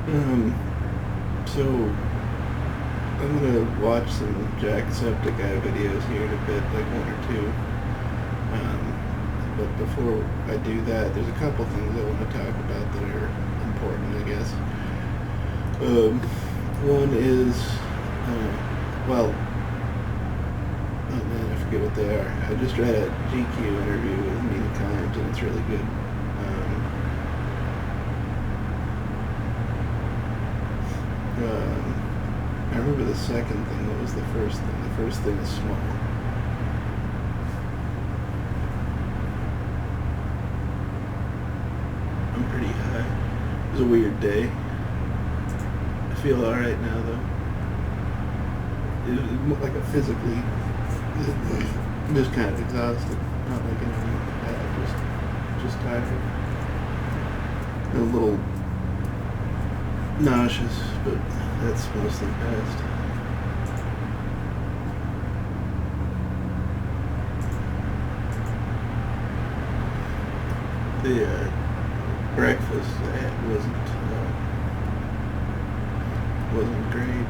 Um, so I'm gonna watch some Jacksepticeye videos here in a bit, like one or two. But before I do that, there's a couple things I want to talk about that are important, I guess. One is, well, oh man, I forget what they are. I just read a GQ interview with Nina Kimes, and it's really good. I remember the second thing. What was the first thing? The first thing is small. I'm pretty high. It was a weird day. I feel alright now, though. It was like a physically, just kind of exhausted. Not like anything bad, just tired. A little nauseous, but that's mostly past. The breakfast I had wasn't great.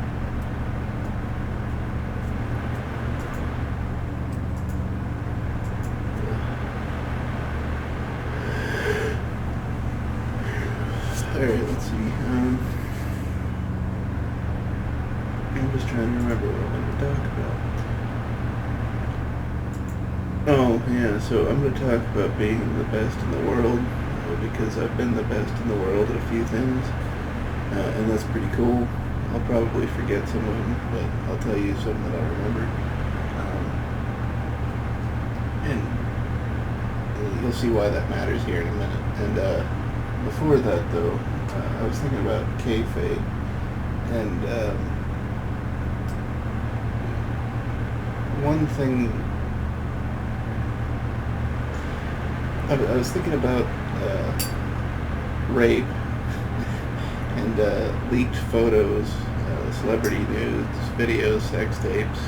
Alright, let's see. I'm just trying to remember what I wanted to talk about. Oh, yeah, so I'm going to talk about being the best in the world, because I've been the best in the world at a few things, and that's pretty cool. I'll probably forget some of them, but I'll tell you some that I remember. And you'll see why that matters here in a minute. And before that, though, I was thinking about kayfabe, and one thing I was thinking about rape and leaked photos, celebrity news, videos, sex tapes,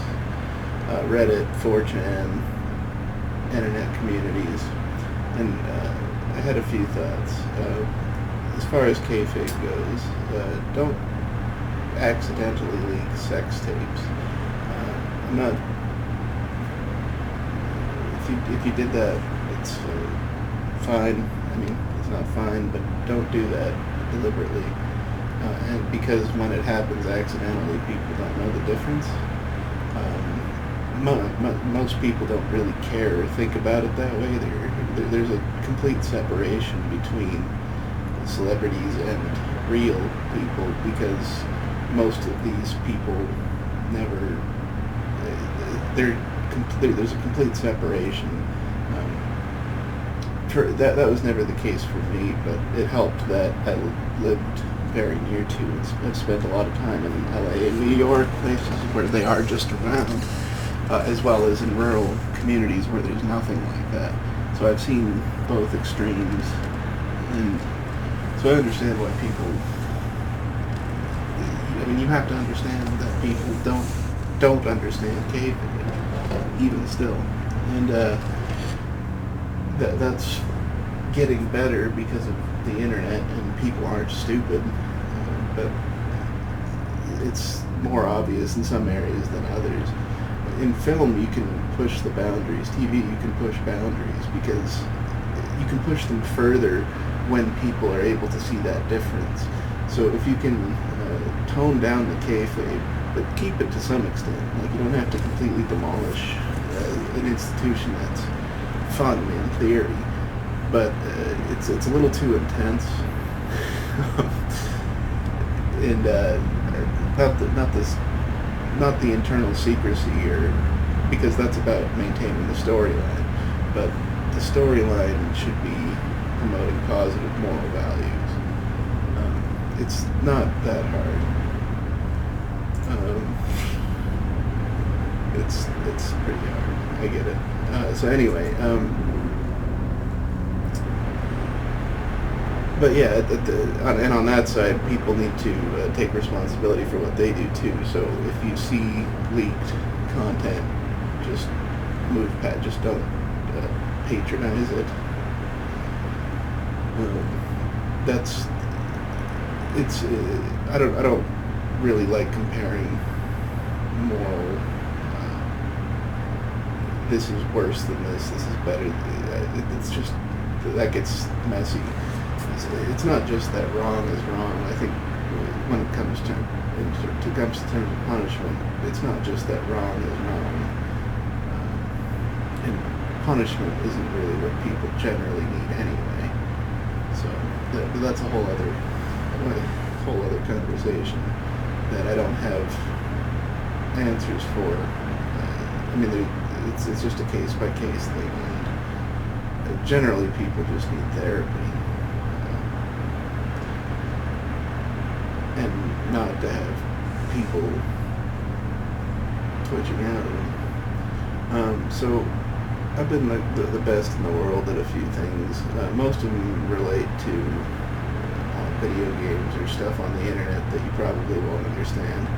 Reddit, 4chan, internet communities, and I had a few thoughts. As far as kayfabe goes, don't accidentally leak sex tapes. I'm not. If you did that, it's fine. I mean, it's not fine, but don't do that deliberately. And because when it happens accidentally, people don't know the difference. Most people don't really care or think about it that way. There's a complete separation between celebrities and real people, because most of these people never. There's a complete separation. That was never the case for me, but it helped that I lived very near to and I've spent a lot of time in LA and New York, places where they are just around, as well as in rural communities where there's nothing like that. So I've seen both extremes, and so I understand why people. I mean, you have to understand that people don't understand cave even still, and that's getting better because of the internet, and people aren't stupid, but it's more obvious in some areas than others. In film, you can push the boundaries. TV, you can push boundaries because you can push them further when people are able to see that difference. So if you can tone down the kayfabe, but keep it to some extent, like you don't have to completely demolish an institution that's fun in theory, but it's a little too intense, and not the internal secrecy, or because that's about maintaining the storyline, but the storyline should be promoting positive moral values. It's not that hard. It's pretty hard. I get it. So anyway, but yeah, and on that side, people need to take responsibility for what they do too. So if you see leaked content, just move past. Just don't patronize it. That's it's I don't really like comparing moral. This is worse than this. This is better. It's just that gets messy. It's not just that wrong is wrong. I think when it comes to terms of punishment, it's not just that wrong is wrong. And punishment isn't really what people generally need anyway. So that's a whole other conversation that I don't have answers for. I mean, it's just a case by case thing, and generally people just need therapy, and not to have people twitching out of them. So I've been the best in the world at a few things. Most of them relate to video games or stuff on the internet that you probably won't understand.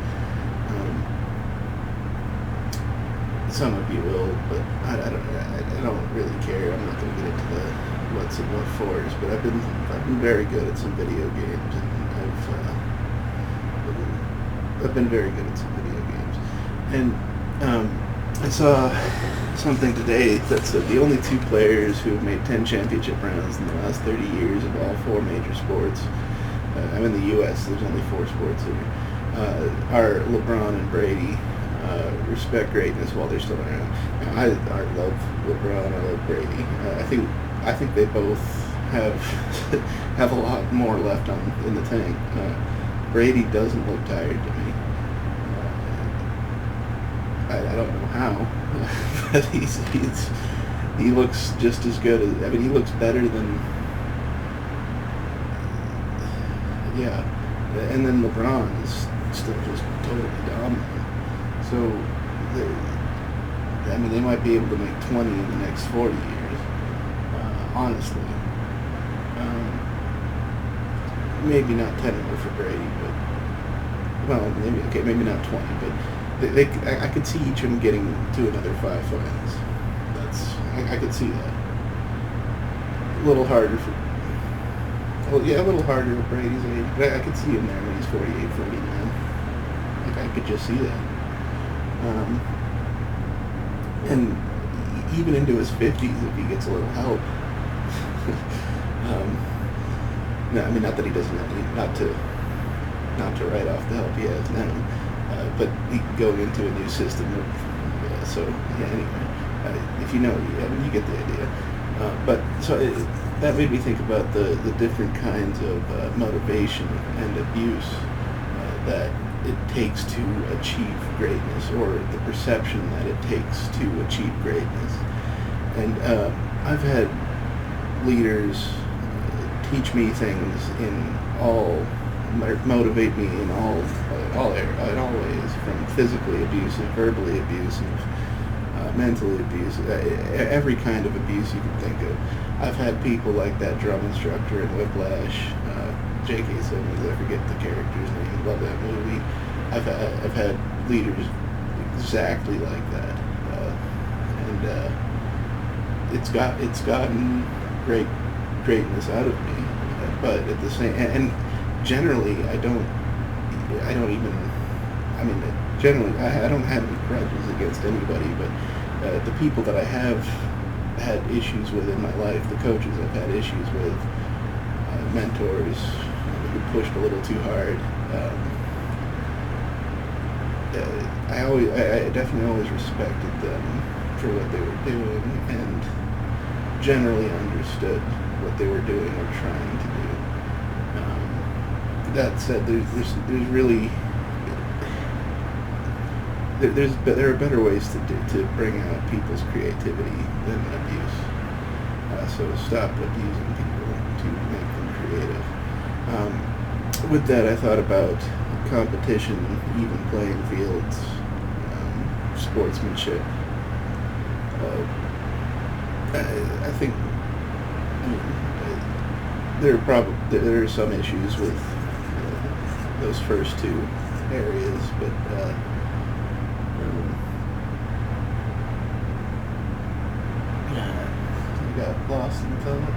Some of you will, but I don't really care. I'm not going to get into the what's and what fors, but I've been very good at some video games, and I've been very good at some video games. And I saw something today that said the only 2 players who have made 10 championship rounds in the last 30 years of all 4 major sports. I'm in the U.S. There's only 4 sports here. Are LeBron and Brady. Respect greatness while they're still around. I love LeBron. I love Brady. I think they both have a lot more left in the tank. Brady doesn't look tired to me. I don't know how, but he looks just as good as. I mean, he looks better than. Yeah, and then LeBron is still just totally dominant. So, I mean, they might be able to make 20 in the next 40 years, honestly. Maybe not 10 more for Brady, but, well, maybe not 20, but I could see each of them getting to another 5 finals. I could see that. A little harder a little harder at Brady's age, but I could see him there when he's 48, 49. I could just see that. And even into his 50s, if he gets a little help. No, I mean, not that he doesn't have any, not to write off the help he has now, but he can go into a new system. Anyway, if you know, you get the idea. That made me think about the different kinds of motivation and abuse that it takes to achieve greatness, or the perception that it takes to achieve greatness. And I've had leaders teach me things motivate me in all ways, from physically abusive, verbally abusive, mentally abusive, every kind of abuse you can think of. I've had people like that drum instructor in Whiplash, J.K. Simmons, I forget the character's name, love that movie. I've had leaders exactly like that, and it's gotten greatness out of me, but at the same, and generally I don't have any grudges against anybody, but the people that I have had issues with in my life, the coaches I've had issues with, mentors who pushed a little too hard. I definitely always respected them for what they were doing, and generally understood what they were doing or trying to do. That said, there's really there are better ways to bring out people's creativity than abuse. So stop abusing people to make them creative. With that, I thought about competition, even playing fields, sportsmanship. I think there are some issues with those first 2 areas, but I got lost in thought.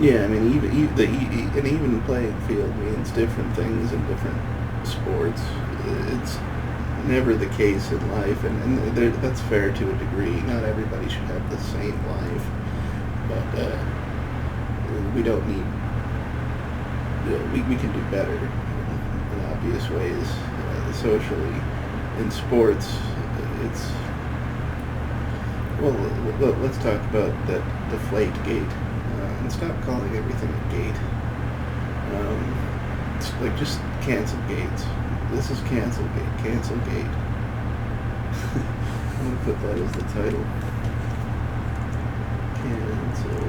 Yeah, I mean, an even playing field means different things in different sports. It's never the case in life, and that's fair to a degree. Not everybody should have the same life, but we don't need. We can do better in obvious ways socially. In sports, it's well. Let's talk about that deflate gate. And stop calling everything a gate. It's like just cancel gates. This is cancel gate. Cancel gate. I'm gonna put that as the title. Cancel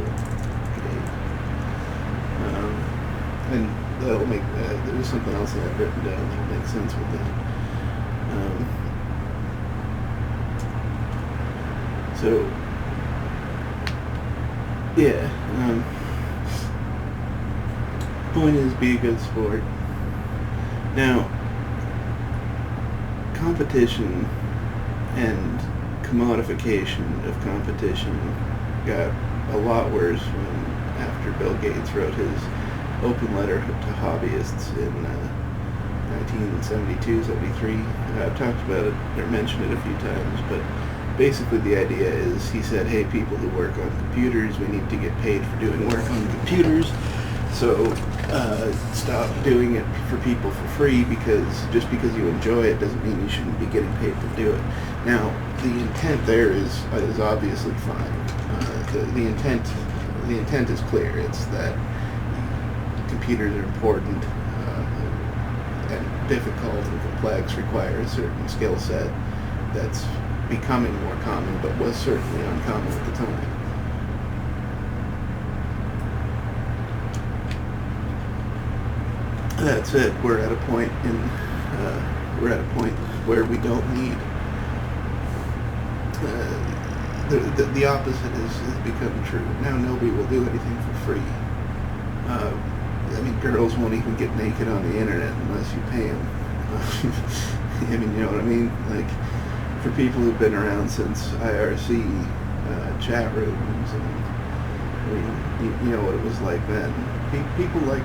gate. And that'll make. There's something else that I've written down that'll make sense with that. So. Yeah. Point is, be a good sport. Now, competition and commodification of competition got a lot worse after Bill Gates wrote his open letter to hobbyists in 1972, 73. I've talked about it or mentioned it a few times, but basically the idea is he said, hey, people who work on computers, we need to get paid for doing work on computers, so stop doing it for people for free, because just because you enjoy it doesn't mean you shouldn't be getting paid to do it. Now, the intent there is obviously fine. The intent is clear. It's that computers are important and difficult and complex, require a certain skill set that's becoming more common, but was certainly uncommon at the time. That said, we're at a point where we don't need. The opposite has become true. Now nobody will do anything for free. I mean, girls won't even get naked on the internet unless you pay them. I mean, you know what I mean? Like, for people who've been around since IRC chat rooms, and I mean, you know what it was like then. People like,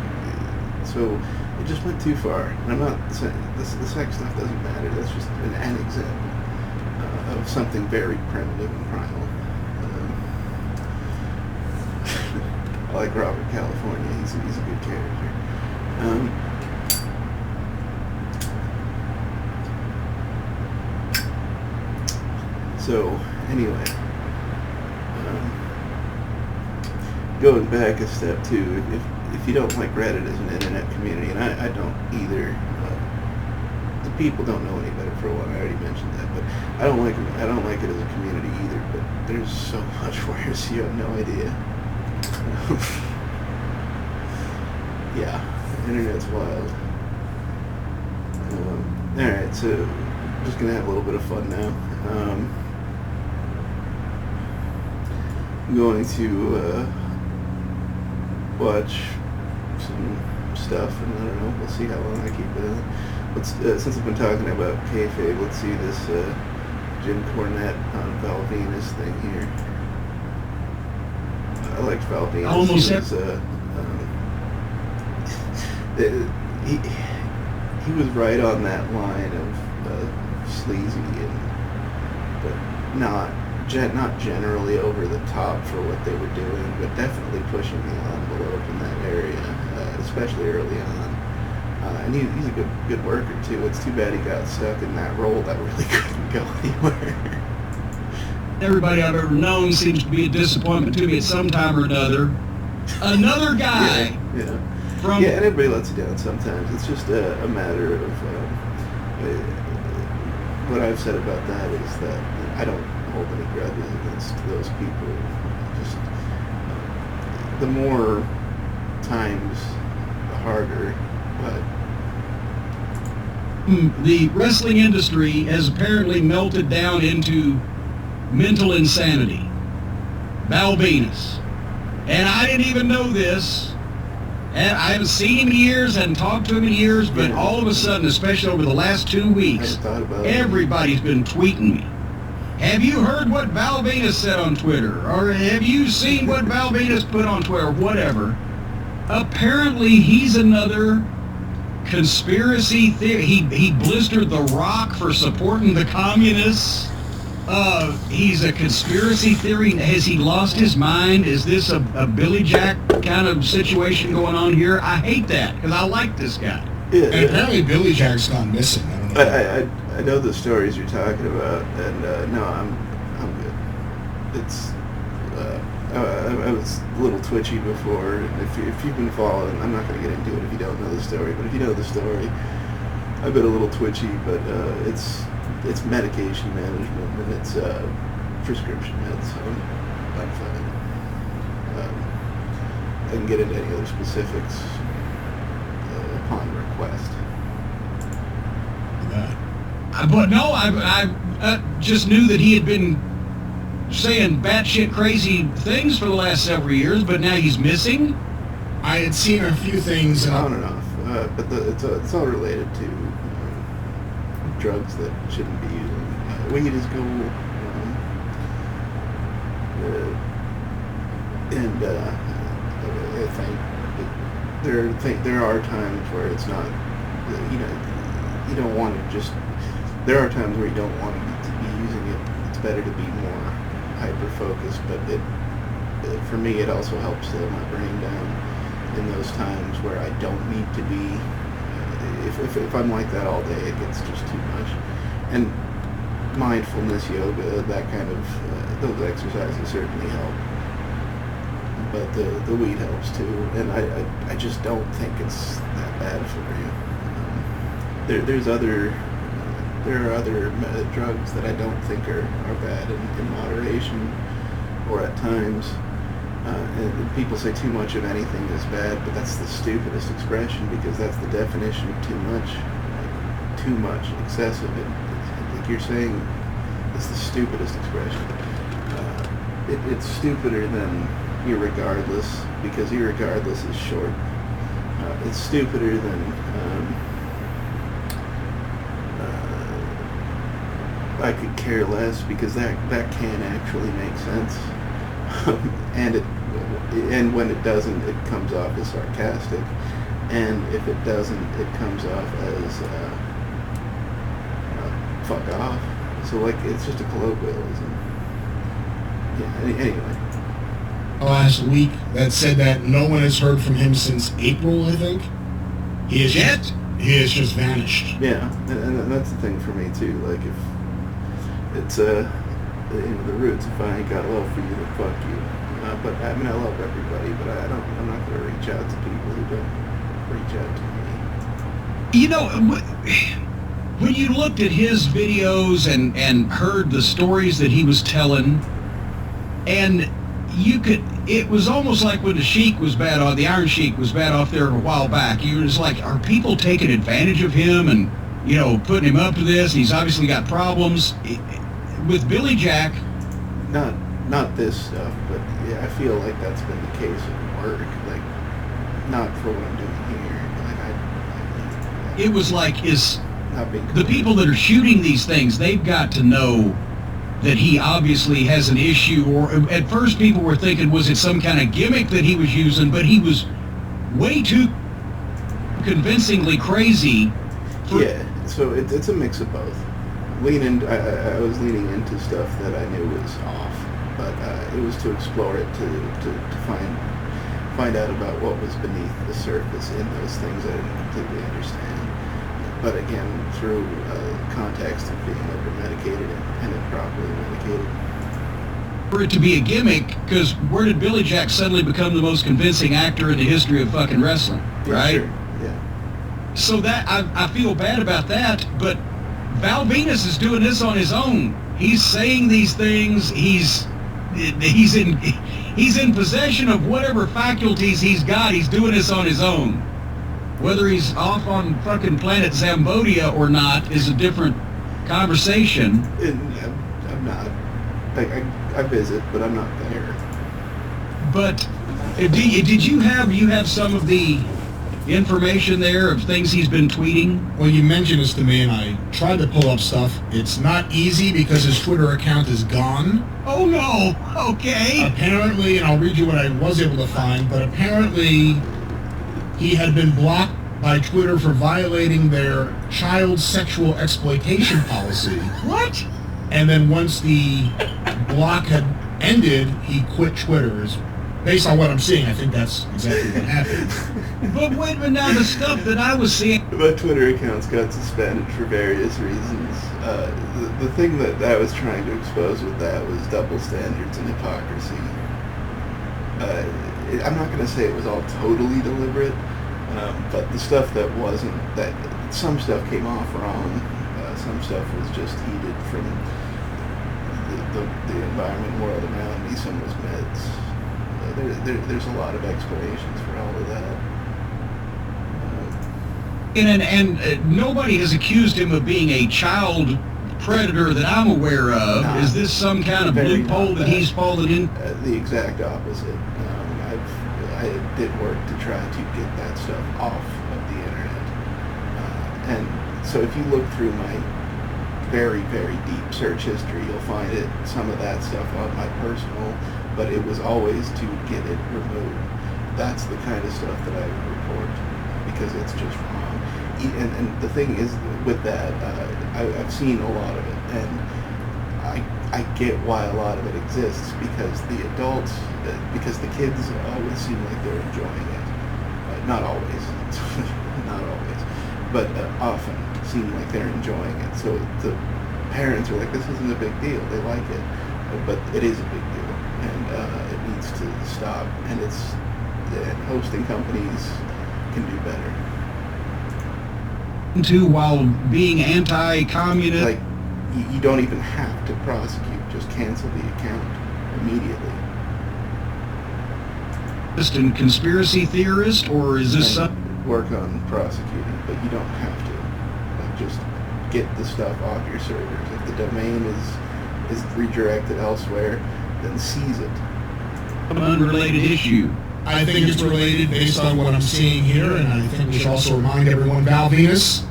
so it just went too far. And I'm not saying the sex stuff doesn't matter. That's just an example of something very primitive and primal. I like Robert California. He's a good character. So anyway, going back a step too, if you don't like Reddit as an internet community, and I don't either. The people don't know any better, for one. I already mentioned that, but I don't like it as a community either. But there's so much worse. You have no idea. Yeah, the internet's wild. Alright, so I'm just gonna have a little bit of fun now. I'm going to watch some stuff, and I don't know, we'll see how long I keep it. Since I've been talking about kayfabe, let's see this Jim Cornette on Val Venus thing here. I liked Val Venus. He was right on that line of sleazy, but not generally over the top for what they were doing, but definitely pushing the envelope in that area, especially early on. And he's a good worker too. It's too bad he got stuck in that role that really couldn't go anywhere. Everybody I've ever known seems to be a disappointment to me at some time or another. Another guy. Yeah. And everybody lets you down sometimes. It's just a matter of what I've said about that is that I don't hold any grudges against those people. Just the more times, the harder. But the wrestling industry has apparently melted down into mental insanity. Val Venus. And I didn't even know this. And I haven't seen him in years and talked to him in years, but all of a sudden, especially over the last 2 weeks, everybody's been tweeting me. Have you heard what Val Venus said on Twitter? Or have you seen what Val Venus put on Twitter? Whatever. Apparently, he's another conspiracy theory. He blistered The Rock for supporting the communists. He's a conspiracy theory. Has he lost his mind? Is this a Billy Jack kind of situation going on here? I hate that because I like this guy. Yeah, and apparently Billy Jack's gone missing. I don't know. I know the stories you're talking about, and no, I'm good. It's I was a little twitchy before. If you've been following, I'm not going to get into it if you don't know the story. But if you know the story, I've been a little twitchy. But it's medication management and it's prescription meds. So I'm fine. I can get into any other specifics upon request. But no, I just knew that he had been saying batshit crazy things for the last several years, but now he's missing. I had seen a few things on and off, but it's all related to drugs that shouldn't be used. Weed is cool, and I think there are times where it's not, you don't want to just. There are times where you don't want to be using it. It's better to be more hyper-focused, but for me, it also helps slow my brain down in those times where I don't need to be. If I'm like that all day, it gets just too much. And mindfulness, yoga, that kind of those exercises certainly help. But the weed helps too, and I just don't think it's that bad for you. There are other drugs that I don't think are bad in moderation or at times. And people say too much of anything is bad, but that's the stupidest expression because that's the definition of too much. Like, too much, excessive. Like you're saying, it's the stupidest expression. It's stupider than irregardless because irregardless is short. It's stupider than I could care less because that can actually make sense. And when it doesn't, it comes off as sarcastic, and if it doesn't, it comes off as fuck off. So like it's just a colloquialism. Yeah. Anyway. Last week that said that no one has heard from him since April. I think he has just vanished. Yeah, and that's the thing for me too. Like if it's the roots. If I ain't got love for you, then fuck you. But I mean, I love everybody, but I'm not going to reach out to people who don't reach out to me. You know, when you looked at his videos and heard the stories that he was telling, and it was almost like when the Sheik was bad off, the Iron Sheik was bad off there a while back. You were just like, are people taking advantage of him and, putting him up to this? He's obviously got problems. With Billy Jack, not this stuff, but yeah, I feel like that's been the case at work. Like, not for what I'm doing here. Like it was like not being the people that are shooting these things, they've got to know that he obviously has an issue. Or at first, people were thinking, was it some kind of gimmick that he was using? But he was way too convincingly crazy. Yeah, so it's a mix of both. I was leaning into stuff that I knew was off, but it was to explore it, to find out about what was beneath the surface in those things I didn't completely understand. But again, through context of being over-medicated and properly medicated. For it to be a gimmick, because where did Billy Jack suddenly become the most convincing actor in the history of fucking wrestling, right? Sure. Yeah. So that, I feel bad about that, but Val Venus is doing this on his own. He's saying these things. He's in possession of whatever faculties he's got. He's doing this on his own. Whether he's off on fucking planet Zambodia or not is a different conversation. I'm not. I visit, but I'm not there. But did you have some of the information there of things he's been tweeting? Well, you mentioned this to me, and I tried to pull up stuff. It's not easy because his Twitter account is gone. Oh, no. Okay. Apparently, and I'll read you what I was able to find, but apparently he had been blocked by Twitter for violating their child sexual exploitation policy. What? And then once the block had ended, he quit Twitter. Based on what I'm seeing, I think that's exactly what happened. But wait a minute, now the stuff that I was seeing... My Twitter accounts got suspended for various reasons. The thing that I was trying to expose with that was double standards and hypocrisy. I'm not going to say it was all totally deliberate, but the stuff that wasn't, that some stuff came off wrong. Some stuff was just heated from the environment world around me. Some was meds. There's a lot of explanations for all of that. And nobody has accused him of being a child predator that I'm aware of. Is this some kind of loophole that he's fallen in? The exact opposite. I did work to try to get that stuff off of the internet. And so if you look through my very, very deep search history, you'll find some of that stuff on my personal, but it was always to get it removed. That's the kind of stuff that I would report because it's just wrong. And the thing is with that, I've seen a lot of it, and I get why a lot of it exists because the adults, because the kids always seem like they're enjoying it. Not always, not always, but often seem like they're enjoying it. So the parents are like, this isn't a big deal. They like it, but it is a big deal, and it needs to stop. And hosting companies can do better. While being anti-communist, like you don't even have to prosecute; just cancel the account immediately. Just a conspiracy theorist, or is this work on prosecuting? But you don't have to. Like, just get the stuff off your servers. If the domain is redirected elsewhere, then seize it. An unrelated issue. I think it's related based on what I'm seeing here, and I think we should also remind everyone Val Venus,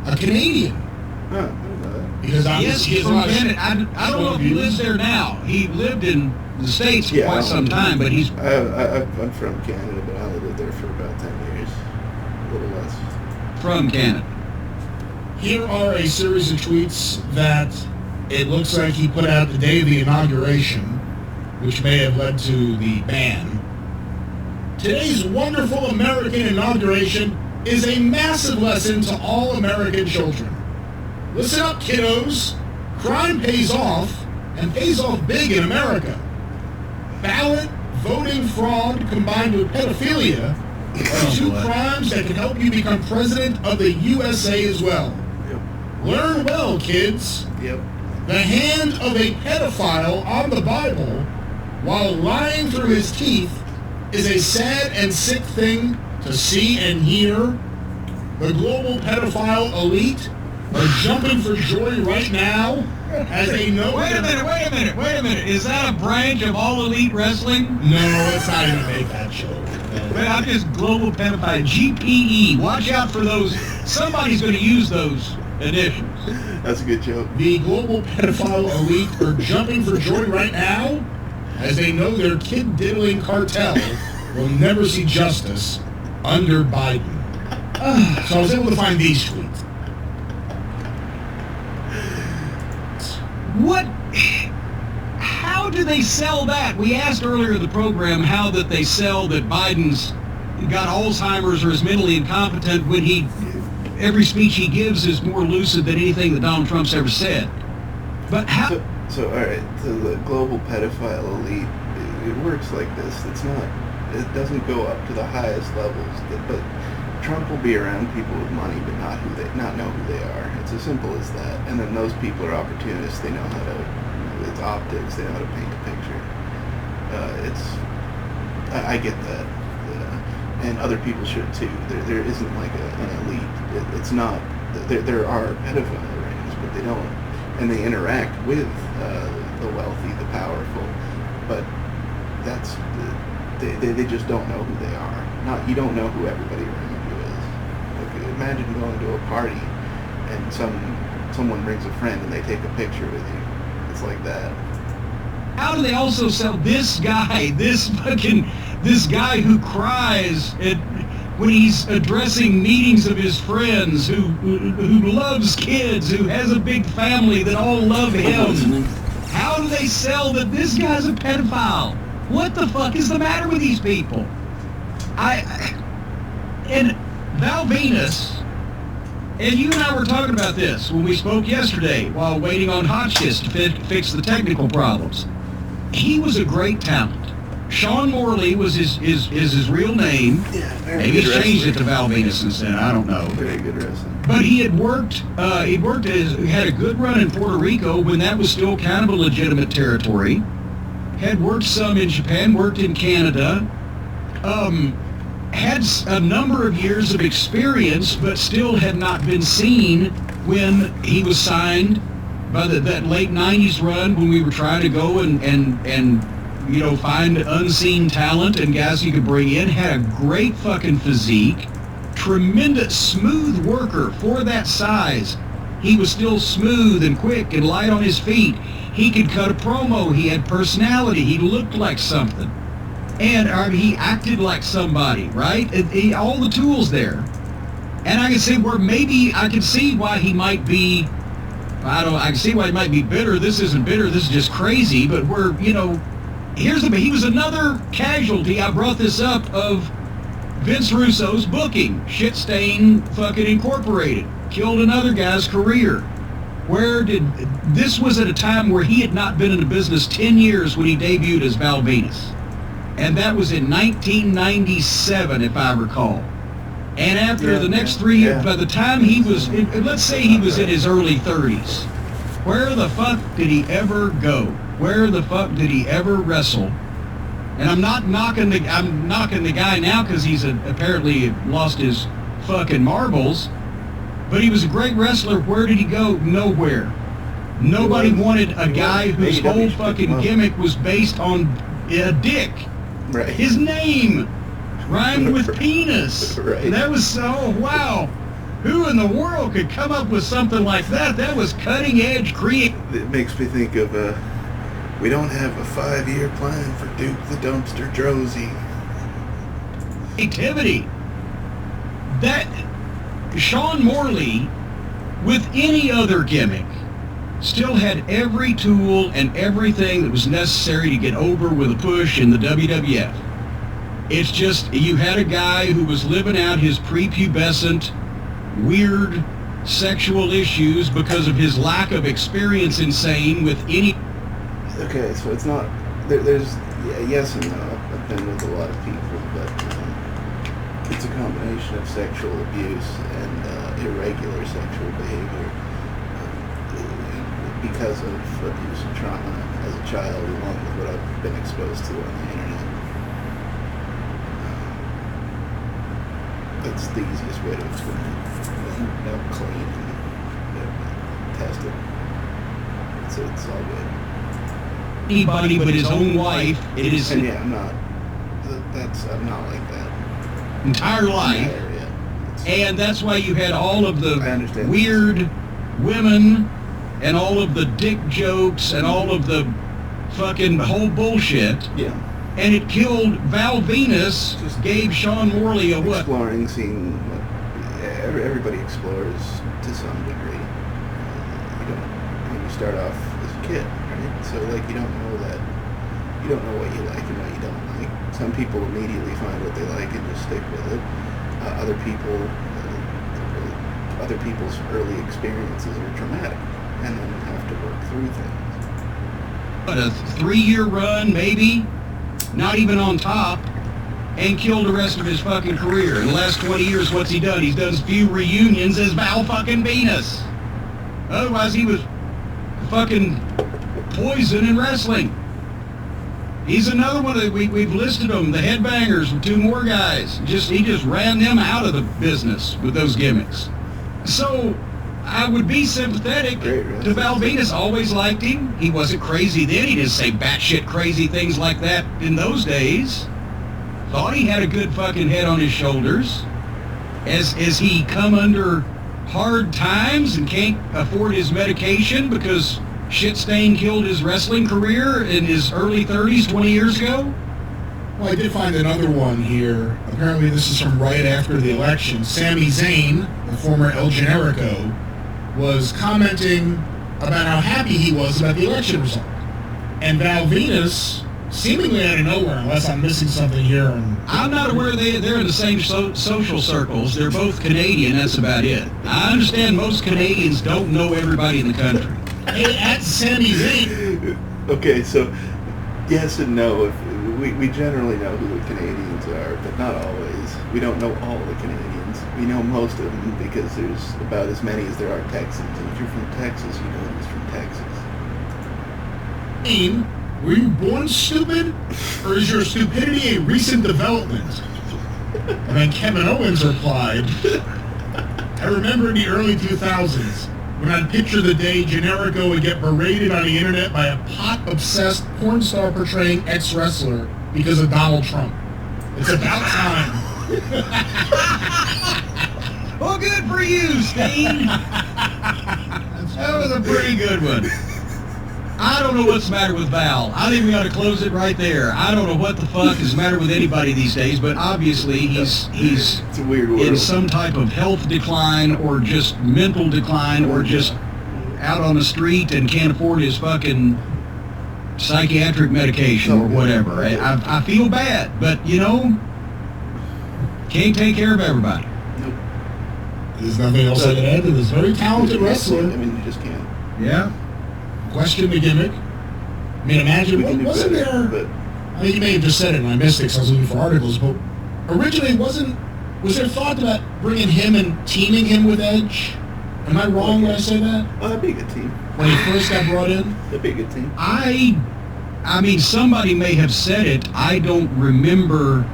a Canadian. Huh, I don't know that. Because Yes, he's from Canada. I don't know if he lives there now. He lived in the States for quite some time, but he's... I'm from Canada, but I only lived there for about 10 years. A little less. From Canada. Here are a series of tweets that it looks like he put out the day of the inauguration, which may have led to the ban. Today's wonderful American inauguration is a massive lesson to all American children. Listen up, kiddos. Crime pays off, and pays off big in America. Ballot voting fraud combined with pedophilia are two crimes that can help you become president of the USA as well. Yep. Learn well, kids. Yep. The hand of a pedophile on the Bible while lying through his teeth is a sad and sick thing to see and hear. The global pedophile elite are jumping for joy right now as they know... Wait a minute. Is that a branch of All Elite Wrestling? No, it's not even make that joke. But I'm just global pedophile. GPE. Watch out for those. Somebody's going to use those initials. That's a good joke. The global pedophile elite are jumping for joy right now as they know their kid-diddling cartel will never see justice under Biden. So I was able to find these tweets. What? How do they sell that? We asked earlier in the program how that they sell that Biden's got Alzheimer's or is mentally incompetent when every speech he gives is more lucid than anything that Donald Trump's ever said. But how? So all right, so the global pedophile elite, it works like this. It doesn't go up to the highest levels, but Trump will be around people with money, but not know who they are. It's as simple as that. And then those people are opportunists. They know how to. It's optics. They know how to paint a picture. I get that, and other people should too. There isn't like an elite. It's not. There are pedophile rings, but they don't, and they interact with the wealthy, the powerful. But that's they just don't know who they are. You don't know who everybody around you is. imagine going to a party and someone brings a friend and they take a picture with you. It's like that. How do they also sell this guy, this guy who cries when he's addressing meetings of his friends, who loves kids, who has a big family that all love him? How do they sell that this guy's a pedophile? What the fuck is the matter with these people? And Val Venus, and you and I were talking about this when we spoke yesterday while waiting on Hotchkiss to fix the technical problems. He was a great talent. Sean Morley was his real name. Yeah, maybe he's changed it to Val Venus instead. I don't know. Very good wrestling. But he had had a good run in Puerto Rico when that was still kind of a legitimate territory. Had worked some in Japan, worked in Canada. Had a number of years of experience, but still had not been seen when he was signed by that late 90s run when we were trying to go and find unseen talent and guys you could bring in. Had a great fucking physique, tremendous smooth worker for that size. He was still smooth and quick and light on his feet. He could cut a promo. He had personality. He looked like something. And he acted like somebody, right? All the tools there. And I can say where maybe I can see why he might be, I can see why he might be bitter. This isn't bitter, this is just crazy. But he was another casualty, I brought this up, of Vince Russo's booking. Shit Stain fucking Incorporated. Killed another guy's career. This was at a time where he had not been in the business 10 years when he debuted as Val Venus. And that was in 1997, if I recall. And after the next 3 years, by the time he was, let's say he was in his early 30s, where the fuck did he ever go? Where the fuck did he ever wrestle? And I'm knocking the guy now because he's apparently lost his fucking marbles. But he was a great wrestler. Where did he go? Nowhere. Nobody wanted a guy whose whole fucking gimmick was based on a dick. Right. His name rhymed with penis. Right. And that was so, wow. Who in the world could come up with something like that? That was cutting edge creative. It makes me think of, we don't have a 5-year plan for Duke the Dumpster Drozy. Creativity. That Sean Morley, with any other gimmick, still had every tool and everything that was necessary to get over with a push in the WWF. It's just, you had a guy who was living out his prepubescent, weird sexual issues because of his lack of experience in saying with any... Okay, so it's not... There's yes and no. I've been with a lot of people, but it's a combination of sexual abuse and irregular sexual behavior. Because of abuse and trauma as a child, along with what I've been exposed to on the internet. That's the easiest way to explain it. Clean and test it. So it's all good. Anybody but his own wife, it is... And yeah, I'm not like that. Entire life. And that's why you had all of the weird women and all of the dick jokes and all of the fucking whole bullshit. Yeah. And it killed Val Venus, just gave Sean Morley a what? Exploring, seeing what everybody explores to some degree. You start off as a kid, right? So you don't know what you like and what you don't like. Some people immediately find what they like and just stick with it. Other people's early experiences are traumatic and then have to work through things. But a 3-year run, maybe, not even on top, and killed the rest of his fucking career. In the last 20 years, what's he done? He's done a few reunions as Val fucking Venus. Otherwise, he was fucking poison in wrestling. He's another one that we've listed them, the headbangers, and 2 more guys. He just ran them out of the business with those gimmicks. So I would be sympathetic to Val Venus. Always liked him. He wasn't crazy then. He didn't say batshit crazy things like that in those days. Thought he had a good fucking head on his shoulders. Has he come under hard times and can't afford his medication because shit stain killed his wrestling career in his early 30s 20 years ago? Well, I did find another one here. Apparently this is from right after the election. Sami Zayn, the former El Generico, was commenting about how happy he was about the election result. And Val Venus, seemingly out of nowhere, unless I'm missing something here. I'm not aware they're in the same social circles. They're both Canadian, that's about it. I understand most Canadians don't know everybody in the country. Hey, at Sami Zayn. Okay, so yes and no. We generally know who the Canadians are, but not always. We don't know all the Canadians. We know most of them because there's about as many as there are Texans. And if you're from Texas, you know who's from Texas. Were you born stupid, or is your stupidity a recent development? And then Kevin Owens replied, I remember in the early 2000s when I'd picture the day Generico would get berated on the internet by a pot-obsessed porn star portraying ex-wrestler because of Donald Trump. It's about time. Well, good for you, Steve. That was a pretty good one. I don't know what's the matter with Val. I think we ought to close it right there. I don't know what the fuck is the matter with anybody these days, but obviously he's It's a weird world. in some type of health decline or just mental decline or just out on the street and can't afford his fucking psychiatric medication or whatever. I feel bad, but you know, can't take care of everybody. Nope. There's nothing else I can add to this very talented wrestler. I mean, you just can't. Yeah. Question the gimmick. I mean, imagine, We can do wasn't better, there... but I mean, you may have just said it and I missed it because I was looking for articles, but originally was there thought about bringing him and teaming him with Edge? Am I wrong when I say that? oh, that'd be a good team. When he first got brought in? That'd be a good team. I mean, somebody may have said it. I don't remember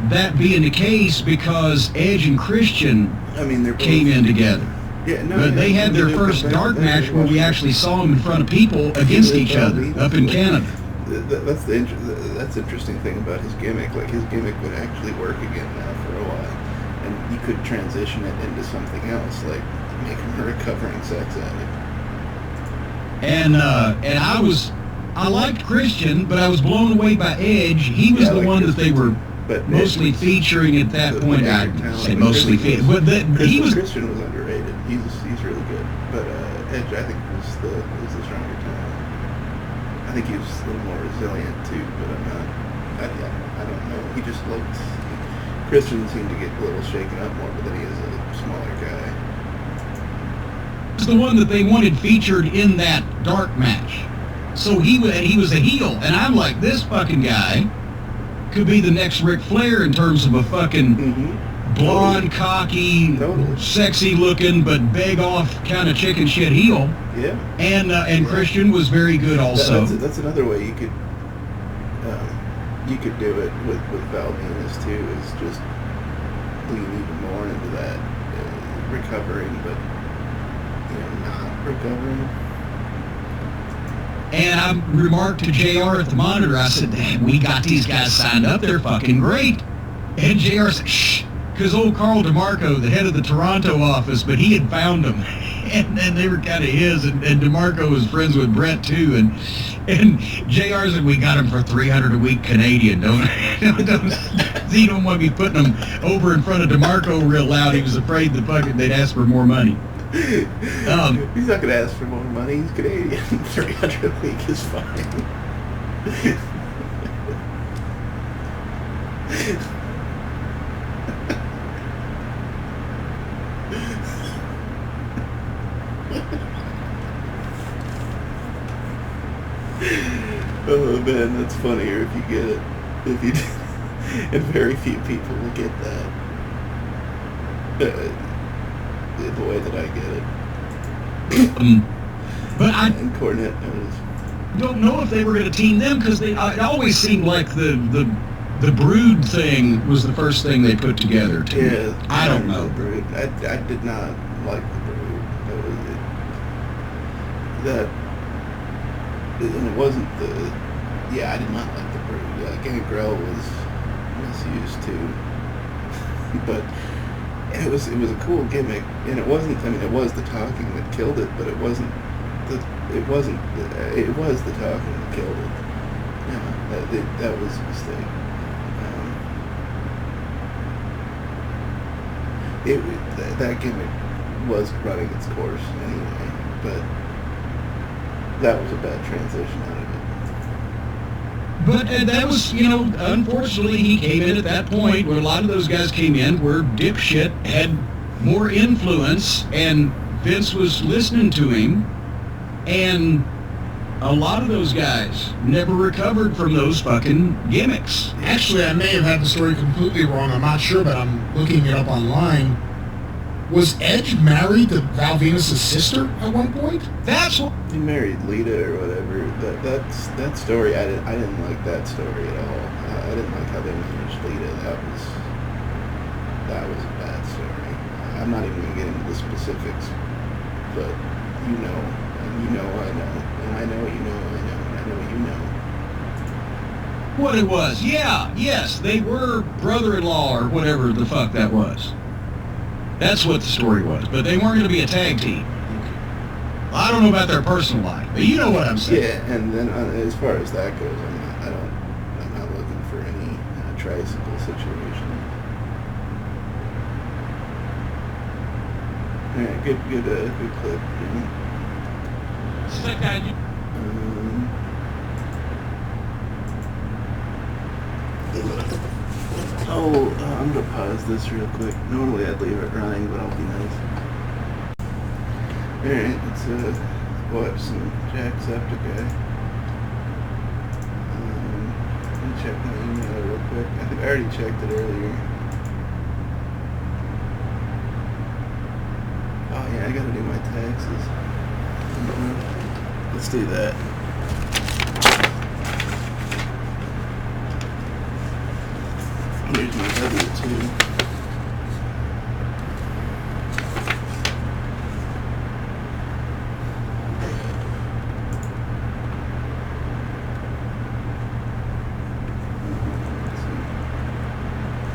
that being the case because Edge and Christian I mean, they're both, came in together. Yeah, no, But they had their first dark match where we actually saw them in front of people against each other up in Canada. That's that's the interesting thing about his gimmick. Like, his gimmick would actually work again now for a while, and you could transition it into something else, like make him a recovering sex addict. And I liked Christian, but I was blown away by Edge. He was Yeah, I the like one that they Christian were too. But mostly Edge was featuring at that the point. bigger I talent. say mostly featuring, but he was. Christian was underrated. He's really good, but Edge, I think, was the stronger talent. I think he was a little more resilient too, but I'm not. I don't know. He just looked. Christian seemed to get a little shaken up more, but then he is a smaller guy. Was the one that they wanted featured in that dark match. So he was a heel, and I'm like, this fucking guy could be the next Ric Flair in terms of a fucking blonde, cocky, sexy looking, but beg off kind of chicken shit heel. Yeah. And Christian was very good also. That's another way you could do it with Val Venus too, is just lean even more into that recovering, but not recovering. And I remarked to JR at the monitor, I said, "Damn, we got these guys signed up, they're fucking great." And JR said, "Shh," because old Carl DeMarco, the head of the Toronto office, but he had found them, and they were kind of his, and DeMarco was friends with Brett too, and JR said, "We got them for $300 a week Canadian, don't he don't want me putting them over in front of DeMarco real loud. He was afraid they'd ask for more money." He's not going to ask for more money. He's Canadian. 300 a week is fine. Oh man, that's funnier if you get it. If you, and very few people will get that. The way that I get it. But I And Cornette knows. don't know if they were going to team them because it always seemed like the Brood thing was the first thing they put together. To me. Yeah, I don't know. The Brood. I did not like the Brood. And it wasn't the. Yeah, I did not like the Brood. Gangrel was misused too, but And it was a cool gimmick, and it wasn't. I mean, it was the talking that killed it, but it wasn't the. It wasn't. It was the talking that killed it. Yeah, that was a mistake. That gimmick was running its course anyway, but that was a bad transition out of it. But that was, unfortunately, he came in at that point where a lot of those guys came in where dipshit had more influence and Vince was listening to him, and a lot of those guys never recovered from those fucking gimmicks. Actually, I may have had the story completely wrong. I'm not sure, but I'm looking it up online. Was Edge married to Val Venus' sister at one point? That's what... He married Lita or whatever. That story, I didn't like that story at all. I didn't like how they managed Lita. That was a bad story. I'm not even going to get into the specifics, but you know, and you know I know, and I know you know I know, and I know you know. What it was. Yeah, yes, they were brother-in-law or whatever the fuck that was. That's what the story was, but they weren't going to be a tag team. I don't know about their personal life, but you know what I'm saying. Yeah, and then as far as that goes, I'm not looking for any tricycle situation. All right, good clip. I'm gonna pause this real quick. Normally I'd leave it running, but I'll be nice. Alright, let's watch some Jacksepticeye. Let me check my email real quick. I think I already checked it earlier. Oh yeah, I gotta do my taxes. Let's do that. Here's my W-2.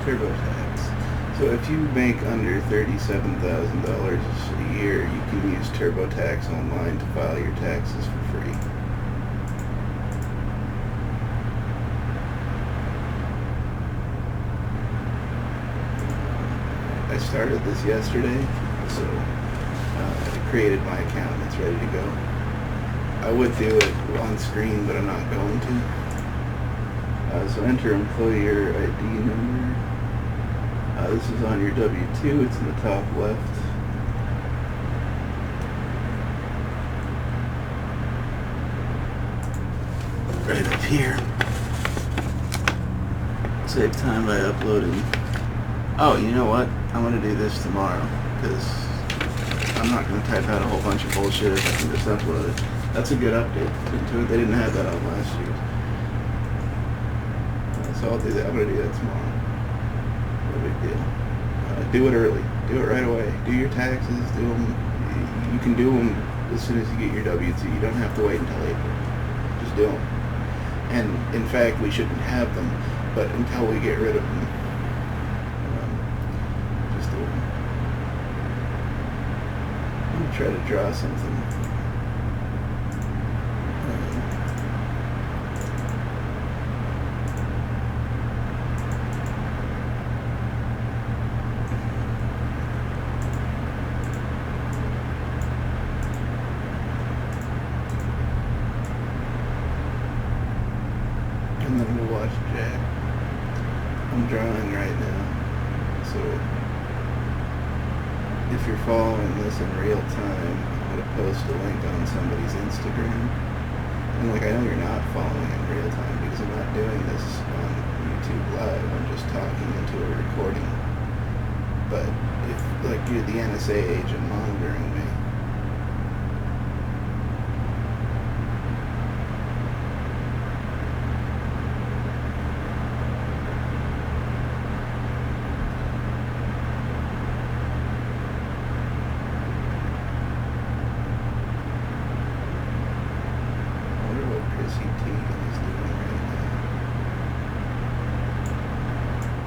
TurboTax. So if you make under $37,000 a year, you can use TurboTax online to file your taxes for free. I started this yesterday, so I created my account and it's ready to go. I would do it on screen, but I'm not going to. So enter employer ID number. This is on your W-2, it's in the top left. Right up here. Save time by uploading. Oh, you know what? I'm going to do this tomorrow, because I'm not going to type out a whole bunch of bullshit if I can just upload it. That's a good update to it. They didn't have that on last year. So I'll do that. I'm going to do that tomorrow. No big deal. Do it early. Do it right away. Do your taxes. Do them. You can do them as soon as you get your W-2. You don't have to wait until April. Just do them. And in fact, we shouldn't have them, but until we get rid of them, just do them. I'm going to try to draw something. And then we'll watch Jack. I'm drawing right now, so if you're following this in real time, I'm going to post a link on somebody's Instagram. And like, I know you're not following in real time because I'm not doing this on YouTube Live. I'm just talking into a recording. But if like you're the NSA agent monitoring me,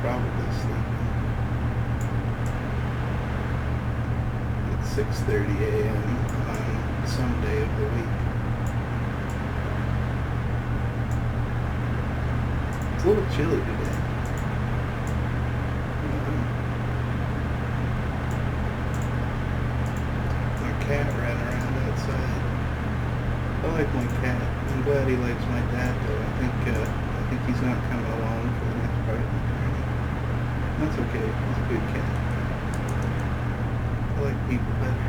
probably sleeping. 6:30 a.m. on some day of the week. It's a little chilly today. My cat ran around outside. I like my cat. I'm glad he likes my dad though. I think he's not coming along for the next part of the journey. That's okay. He's a good cat. I like people better.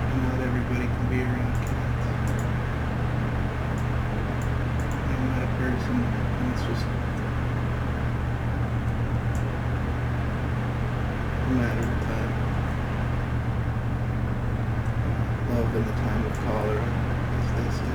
And not everybody can be around cats. I'm not a person, and it's just a matter of time. Love in the time of cholera, as they say.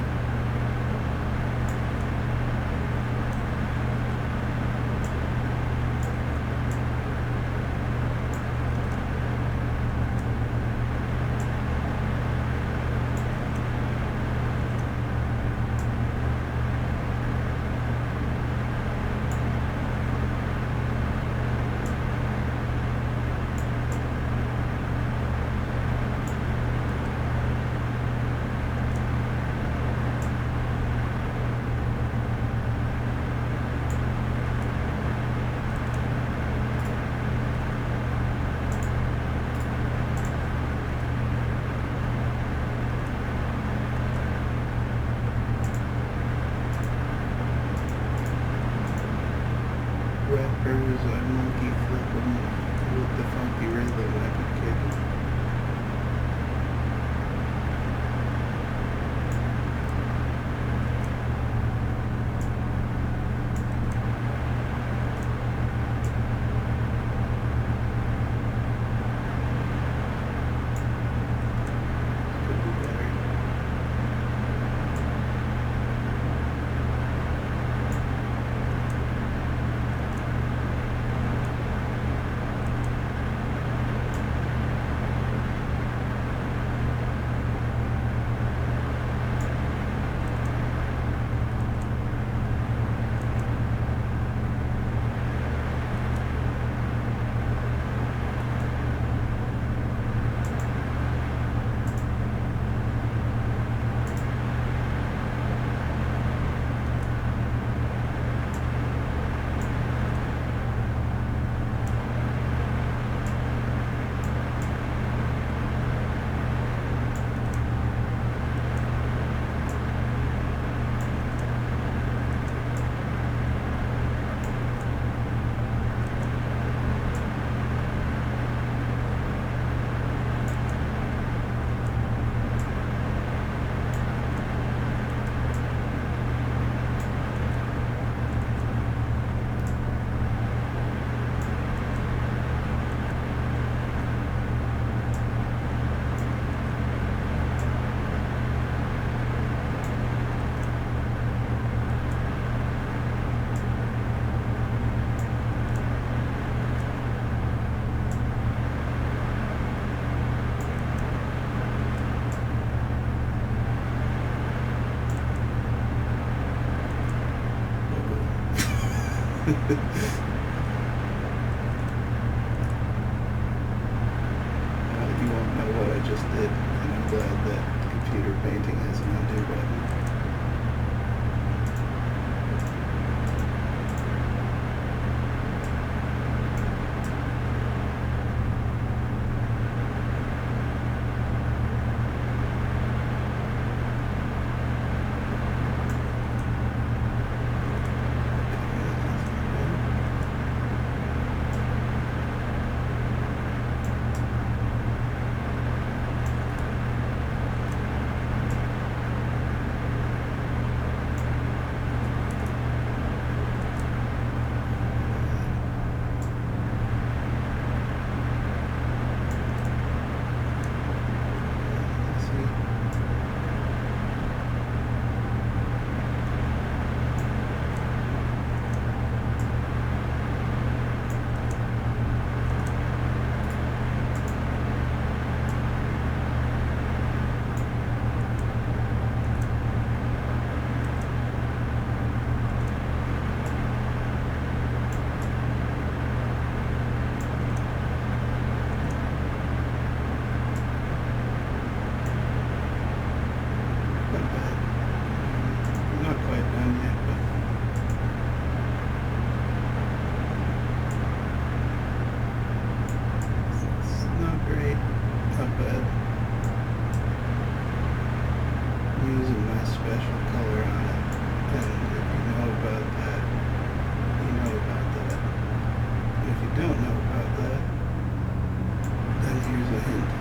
Rappers are monkey flipping with the funky rhythm I can kick it. Could be better. You won't know what I just did, and I'm glad that computer painting has an undo button. special color on it. And if you know about that, you know about that. If you don't know about that, then here's a hint.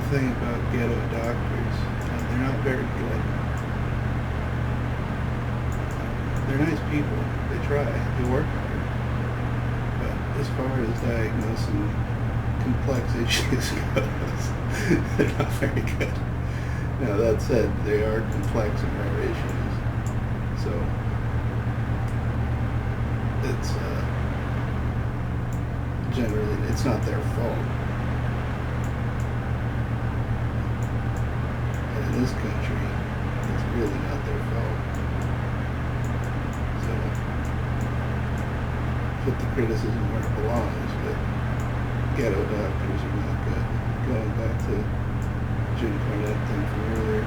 thing about ghetto doctors. They're not very good. They're nice people. They try. They work hard. But as far as diagnosing complex issues goes, they're not very good. Now that said, they are complex and rare issues. So it's generally it's not their fault. And in this country, it's really not their fault. So put the criticism where it belongs, but ghetto doctors are not good. Going back to Jim Cornette thing from earlier.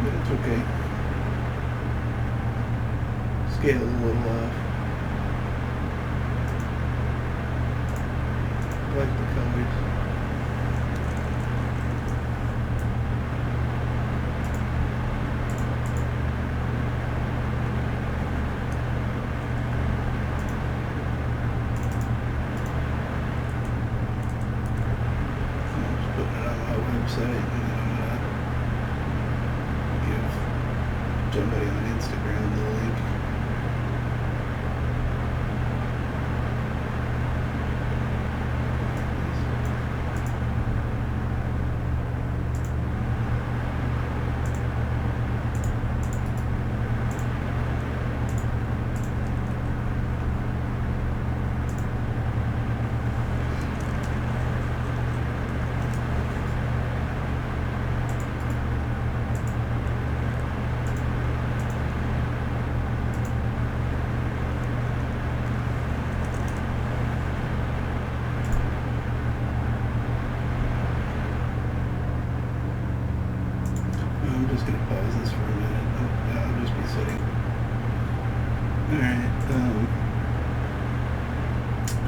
It's okay. Scale's a little off. I like the colors. I'm just putting it on my website, and then I'm gonna give somebody on Instagram the link. I'm just gonna pause this for a minute. I'll just be sitting. Alright,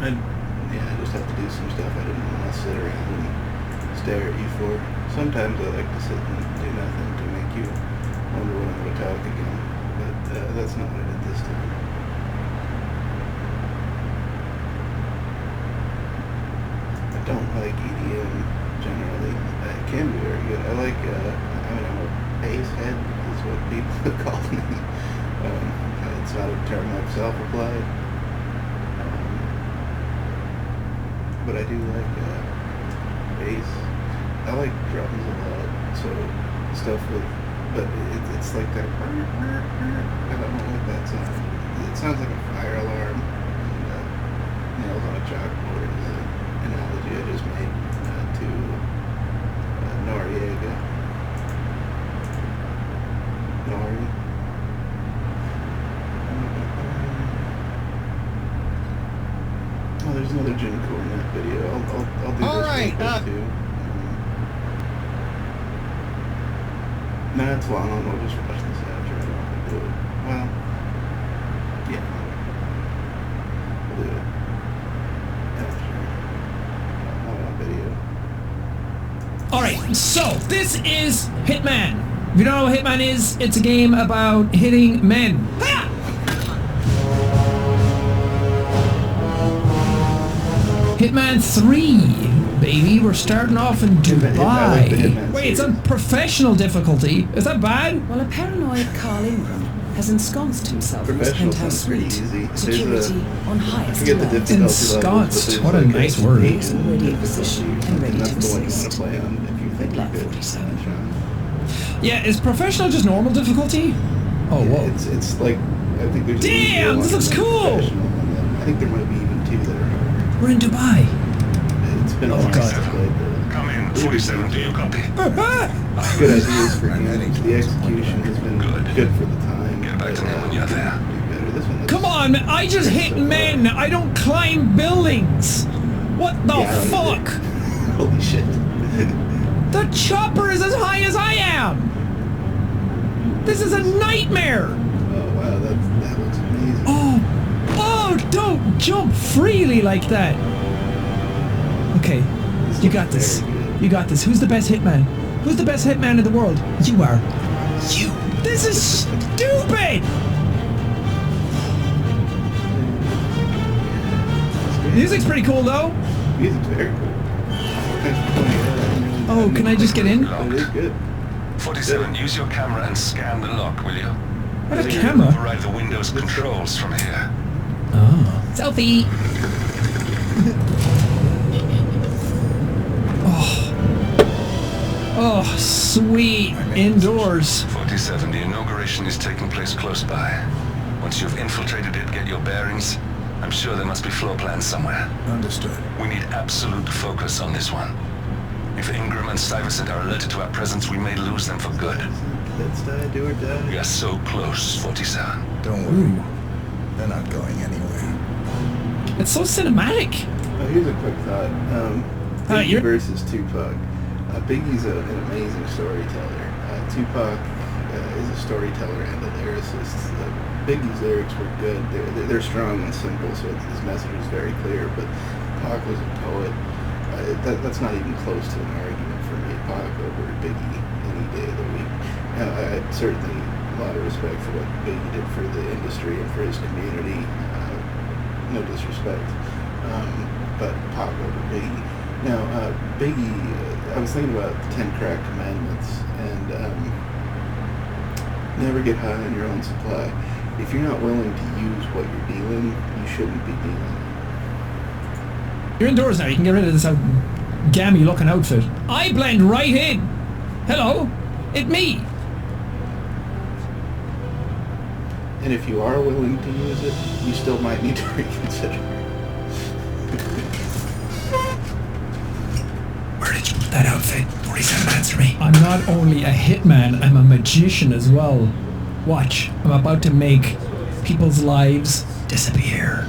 I just have to do some stuff. I didn't want to sit around and stare at you for. Sometimes I like to sit and do nothing to make you wonder when I'm going to talk again. But that's not what I did this time. I don't like EDM generally. It can be very good. I like, I'm a bass head is what people have called me. It's not a term I've self-applied. But I do like bass. I like drums a lot, so stuff with, but it's like that. I don't like that sound. It sounds like a fire alarm. And, nails on a chalkboard is an analogy I just made to Noriega. Nori. Oh, there's another Jim Cornette video. I'll do All this right, real quick too. No, it's long. We'll just watch this after. I don't want to do it. Well, yeah. We'll do it after. Not on video. Alright, so this is Hitman. If you don't know what Hitman is, it's a game about hitting men. Ha! Hitman 3, baby. We're starting off in I like the Dubai. Hitman Wait, it's series. on professional difficulty. Is that bad? Well, a paranoid Carl Ingram has ensconced himself in his Professional penthouse sounds pretty suite. easy. There's Security on I highest forget the alert. difficulty levels, but Ensconced. there's What a like nice word. He's already in position and ready and to that's the one you want assist. to play on if you think Black you're good. 47. Sean. Yeah, is professional just normal difficulty? Oh, whoa. It's like, I think there's an easier Damn, one this looks and then cool. professional, and then I think there might be even two that are harder. We're in Dubai. It's been a Oh, while God. since I played the Come in, 47, do you copy? good ideas for games. The execution has been good for the time. Get back to but, me when you're there. do better. This one looks- Come on, man. I just hit men. I don't climb buildings. What the Yeah, I don't fuck? either. Holy shit. The chopper is as high as I am. This is a nightmare. Oh wow, that looks amazing. Oh, don't jump freely like that. Okay, you got this. Very good. You got this. Who's the best hitman? Who's the best hitman in the world? You are. You. This is stupid. Music's pretty cool though. Music's very cool. Oh, can I just get in? It is good. 47, use your camera and scan the lock, will you? What a camera. Override the Windows controls from here. Oh. Selfie. Oh, sweet. Indoors. 47, the inauguration is taking place close by. Once you've infiltrated it, get your bearings. I'm sure there must be floor plans somewhere. Understood. We need absolute focus on this one. If Ingram and Stuyvesant are alerted to our presence, we may lose them for good. Let's die, do or die. We are so close, 47. Don't worry. They're not going anywhere. It's so cinematic. Oh, here's a quick thought. Biggie you're- versus Tupac. Biggie's an amazing storyteller. Tupac is a storyteller and a lyricist. Biggie's lyrics were good. They're strong and simple, so his message is very clear. But Pac was a poet. That's not even close to an argument for me. Pac over Biggie any day of the week. I certainly a lot of respect for what Biggie did for the industry and for his community. No disrespect, but Pac over Biggie. Now, Biggie, I was thinking about the 10 Crack Commandments, and never get high on your own supply. If you're not willing to use what you're dealing, you shouldn't be dealing. You're indoors now. You can get rid of this gammy looking outfit. I blend right in. Hello. It me. And if you are willing to use it, you still might need to reconsider. Where did you put that outfit? 47, answer me. I'm not only a hitman, I'm a magician as well. Watch. I'm about to make people's lives disappear.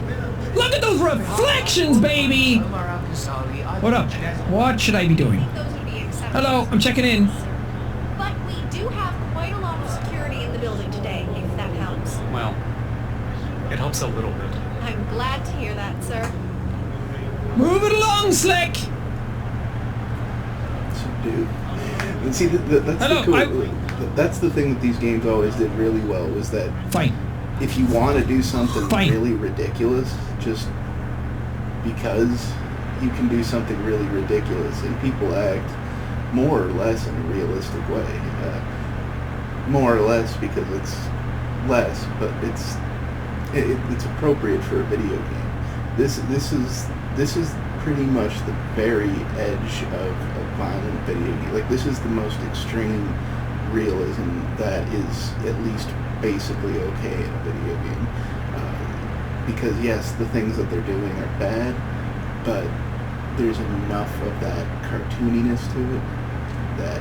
Look at those reflections, baby! What up? What should I be doing? Hello, I'm checking in. But we do have quite a lot of security in the building today, if that helps. Well, it helps a little bit. I'm glad to hear that, sir. Move it along, Slick! dude. And see, that's Hello, the cool. That's the thing that these games always did really well, was that Fine. if you want to do something Fine. really ridiculous, just because you can do something really ridiculous, and people act more or less in a realistic way. More or less because it's less, but it's appropriate for a video game. This is pretty much the very edge of violent video game. Like, this is the most extreme realism that is at least basically okay in a video game. Because yes, the things that they're doing are bad, but there's enough of that cartooniness to it that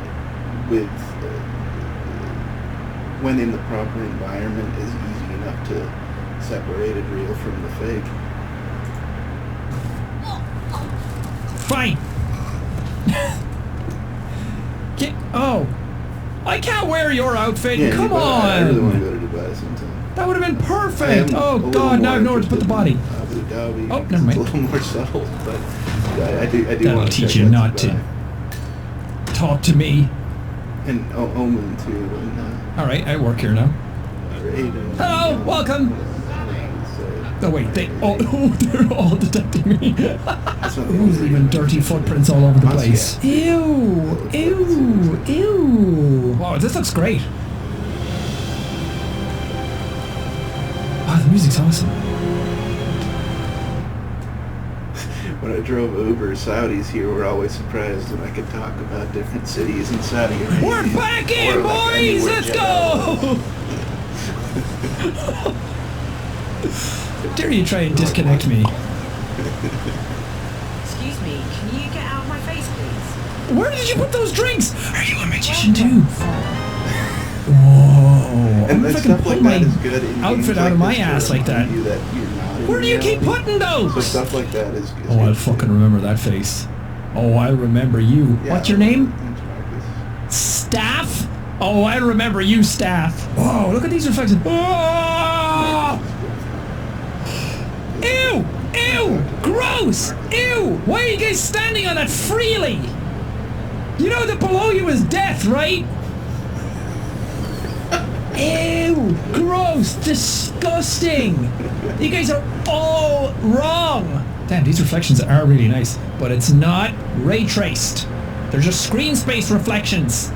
when in the proper environment is easy enough to separate it real from the fake. Fine. I can't wear your outfit. Yeah, Come but on. I really want to go to Dubai sometime. That would have been perfect. Oh God, now I have nowhere to put the body. Abu Dhabi. Oh, never mind. It's a little more subtle, but I do That'll want to teach check you out not Dubai. to talk to me. And Oman too. And All right, I work here now. Raid. Hello, welcome. So, Oh wait, they're all detecting me. that's not the Ooh, only even reason. dirty footprints all over the Must, place. yeah. Ew. Wow, this looks great. Wow, the music's awesome. When I drove over, Saudis here were always surprised when I could talk about different cities in Saudi Arabia. We're back in, Or, like, I knew boys! where Let's Jeddah go! Dare you try and disconnect me? Excuse me, can you get out of my face, please? Where did you put those drinks? Are you a magician Well, too? sir. Whoa! I And wonder if I stuff can pull like my that is good in outfit games out of my this to ass like that. remind you that you're not in Where do you keep reality. putting So those? stuff like that is good. Oh, I'll fucking remember that face. Oh, I remember you. Yeah, What's your name? name's Marcus. Staff? Oh, I remember you, Staff. Whoa, look at these reflections. Oh! Ew! Ew! Gross! Ew! Why are you guys standing on that freely? You know that below you is death, right? Ew! Gross! Disgusting! You guys are all wrong! Damn, these reflections are really nice, but it's not ray traced. They're just screen space reflections.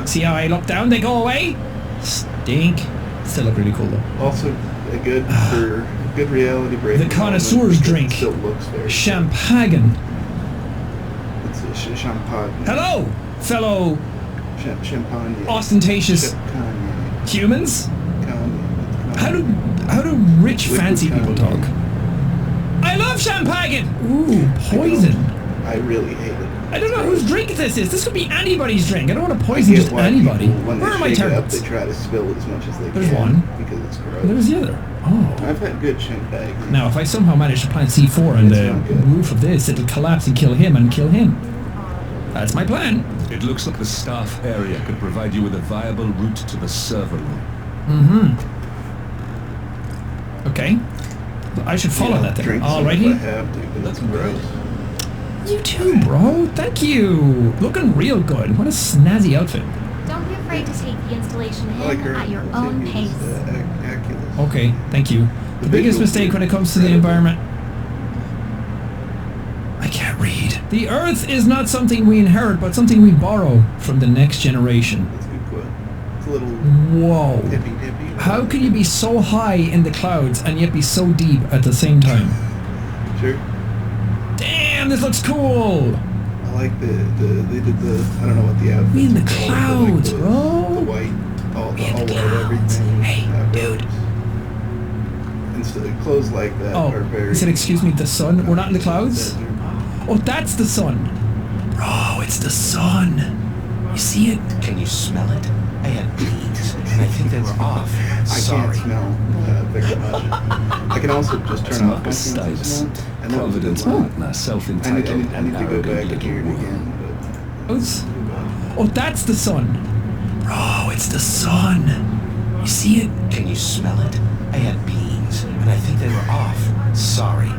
See how I look down, they go away? Stink. Still look really cool though. Also, a good for a good reality break. The connoisseur's drink. Still looks very. Champagne. It's a champagne. Hello, fellow Champagne. ostentatious Champagne. humans. Champagne. How do rich Liquid fancy people cognac. talk? I love champagne. Ooh, poison. I really hate it. I don't know whose drink this is. This could be anybody's drink. I don't want to I poison get just why anybody. people, when Where are they my shake it up, targets? they try to spill as much as they There's can. one. Because it's gross. There's the other. Oh. I've had good champagne. Now, if I somehow manage to plant C4 on It's the not good. roof of this, it'll collapse and kill him and kill him. That's my plan. It looks like the staff area could provide you with a viable route to the server room. Okay. I should follow that then. Drink some if I Alrighty. have to, but it's Looking gross. You too, bro. Thank you. Looking real good. What a snazzy outfit. Don't be afraid to take the installation I like in her at your own continuous, pace. accuracy. Okay, thank you. The biggest visuals mistake are when it comes to the incredible. environment. I can't read. The Earth is not something we inherit, but something we borrow from the next generation. That's a good quote. It's a little Whoa. hippy-dippy. How can you be so high in the clouds and yet be so deep at the same time? Sure. Damn, this looks cool. I like they did the, I don't know what the outfit. We in the clouds, bro. The white, all We in the white clouds. everything. Hey, dude. Instead of clothes like that Oh, are very. he said, excuse me, the sun? We're not in the clouds? Desert. Oh, that's the sun. Bro, it's the sun. You see it? Can you smell it? I had beans, and I think they were off. I Sorry. can't smell very much. I can also just That's turn off my Marcus sense of Stipes. smell, and that was a good Providence one. partner, I self-entitled need and to go arrogant back and little hear it woman. again. Oh, oh, that's the sun. Bro, it's the sun. You see it? Can you smell it? I had beans, and I think they were off. Sorry.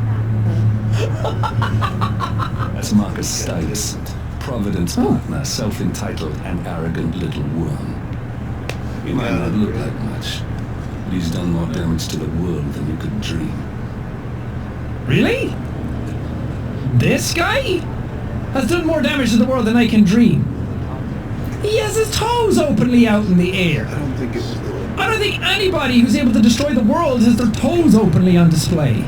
That's Marcus Stipes. Providence partner, self-entitled and arrogant little worm. He might not look like much, but he's done more damage to the world than you could dream. Really? This guy has done more damage to the world than I can dream. He has his toes openly out in the air. I don't think it was the I don't think anybody who's able to destroy the world has their toes openly on display.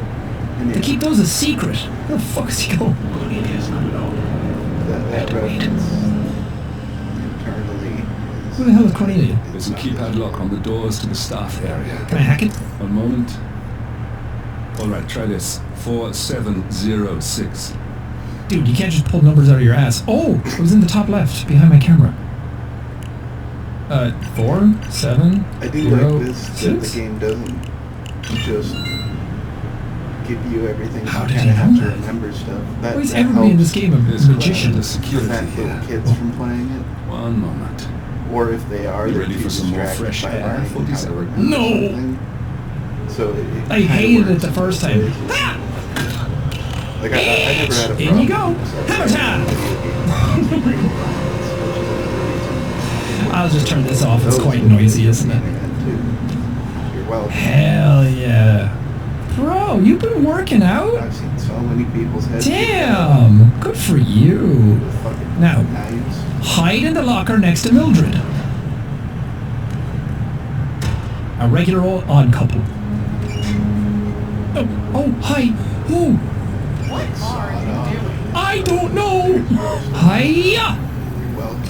They keep those a secret. Where the fuck is he going? that reference internally. Who the hell is Cornelia? There's a keypad lock on the doors to the staff area. Can I hack it? One moment. Alright, try this. 4706. Dude, you can't just pull numbers out of your ass. Oh, it was in the top left, behind my camera. 4, 7, I do 0, like this, that 6? the game doesn't just give you everything. How You did kind you of have know to that? remember stuff. Why is everybody in this game a magician? The security Prevent little here. kids from playing it. One moment. Or if they are, You they're ready too for some more distracted fresh by air, learning how to 47? remember No! something. So it I kinda hated it works the in first both time. ways. Ah! Like I never had a problem. In you go. Hammer time! I'll just turn this off. It's quite noisy, isn't it? You're welcome. Hell yeah. Bro, you've been working out? I've seen so many people's heads. Damn! Good for you. With fucking Now, knives. hide in the locker next to Mildred. A regular old odd couple. Oh, hi. Who? What are you doing? I don't know. Hiya! You're welcome.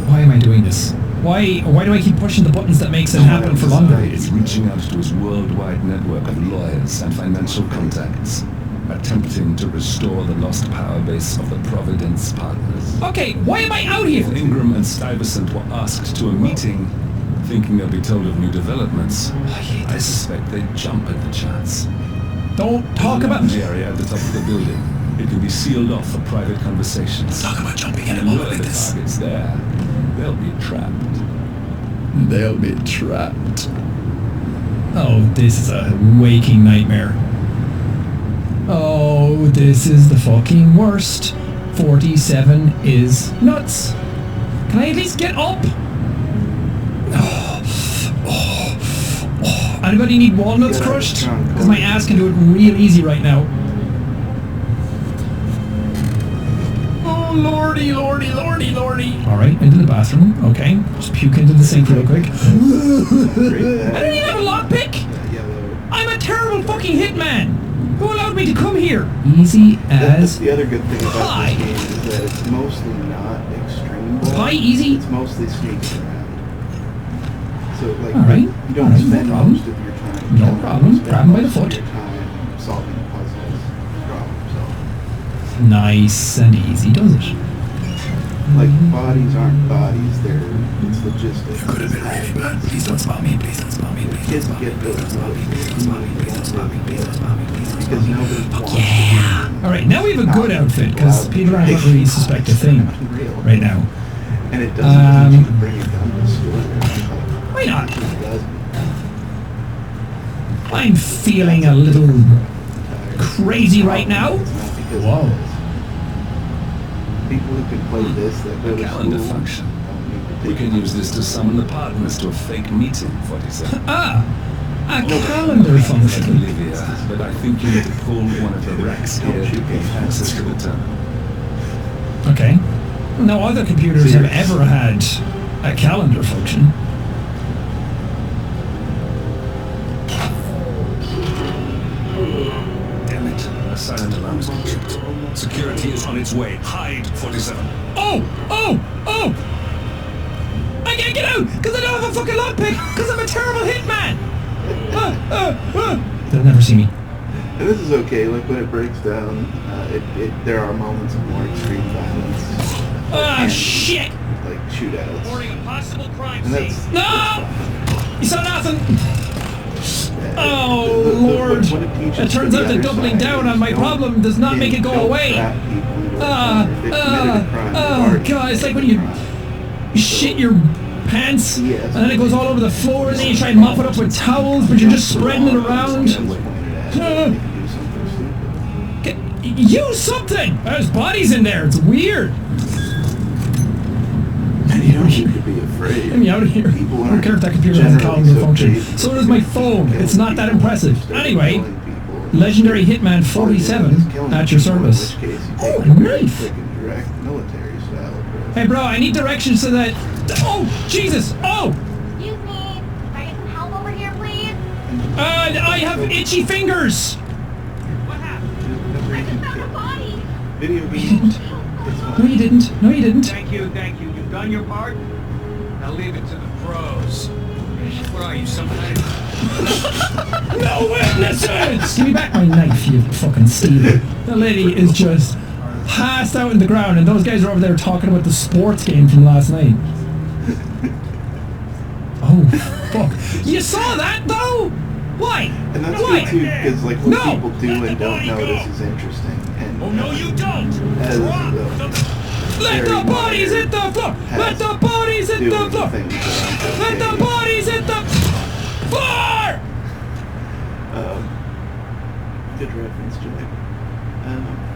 Why am I doing this? Why do I keep pushing the buttons that makes it happen for longer? Is reaching out to his worldwide network of lawyers and financial contacts, attempting to restore the lost power base of the Providence partners. Okay, why am I out here? Ingram and Stuyvesant were asked to a meeting, thinking they'll be told of new developments. I suspect they'd jump at the chance. Don't talk There's a about... lounge area at the top of the building. It can be sealed off for private conversations. Talk about jumping in a And moment where like the this. target's there, they'll be trapped. They'll be trapped. Oh, this is a waking nightmare. Oh, this is the fucking worst. 47 is nuts. Can I at least get up? Anybody need walnuts crushed? Because my ass can do it real easy right now. Oh, lordy, lordy, lordy, lordy. Alright, into the bathroom. Okay, just puke into the sink real quick. I don't even have a lockpick! I'm a terrible fucking hitman! Who allowed me to come here? Easy That's as the other good thing about pie. this game is that it's mostly not extreme. Pie easy? It's mostly sneaking around. So like Alright. you don't Alright, no spend problem. most of your time. No problem. You spend Grab him by the most of foot. your time solving puzzles, problem solving. nice and easy, does it? Like bodies aren't bodies; it's logistics. Could have been really bad. Please don't spot me. Please don't spot me. Please don't Kids spot me. get Please don't spot me. Please don't spot me. Please don't spot me. Please don't spot me. Please don't spot because me. nobody wants Yeah. All right, now we have a good outfit because people aren't really suspect a thing right now. And it doesn't teach you to bring a gun to school. Why not? It doesn't. I'm feeling a little crazy right now. It's not because Whoa. of this. People who can play this that go to Calendar school function. don't need to We take can use this to summon the partners to a fake meeting, 47. Ah, a calendar Like function. Olivia, but I think you need to pull one of the racks here to gain access to the terminal. Okay. No other computers have ever had a calendar function. Damn it. A silent alarm has been tripped. Security is on its way. Hide, 47. Oh! Oh! Oh! I can't get out because I don't have a fucking lockpick because I'm a terrible hitman! They'll never see me. And this is okay, like when it breaks down, there are moments of more extreme violence. Ah, and, shit! Like shootouts. Reporting a possible crime And scene. that's, No! You saw nothing! Oh, the- Lord. what it teaches It turns to out the that other doubling side down is on my don't- problem does not make it go don't away. trap people into a corner. If they committed a crime, they've Oh, already God, it's like when committed a you crime. shit your pants, Yes. and then it goes all over the floor, and then you try and mop it up with towels, but you're just spreading it around. Gets pointed at, they can do something stupid. use something! There's bodies in there, it's weird. You don't need to be afraid. Get me out of here. People I don't care if that computer has a cognitive function. So does my phone. It's not that impressive. Anyway, Legendary Hitman 47 at your service. Oh, a knife! Hey bro, I need directions to that... Oh, Jesus! Oh! Excuse me. Can I get some help over here, please? I have itchy fingers! What happened? I just found a body. Video You didn't. No, you didn't. No, you didn't. Thank you. You've done your part. Now leave it to the pros. What are you, some kind of... No witnesses! Give me back my knife, you fucking stealer. That lady is just passed out in the ground, and those guys are over there talking about the sports game from last night. Oh, fuck. You saw that, though? Why? And that's Why? good, too, because, like, what people do and don't notice is interesting. And, Oh, no, you don't! as Let the bodies hit the floor! Let the bodies hit the floor! Let the bodies hit the floor! Good reference, Jack.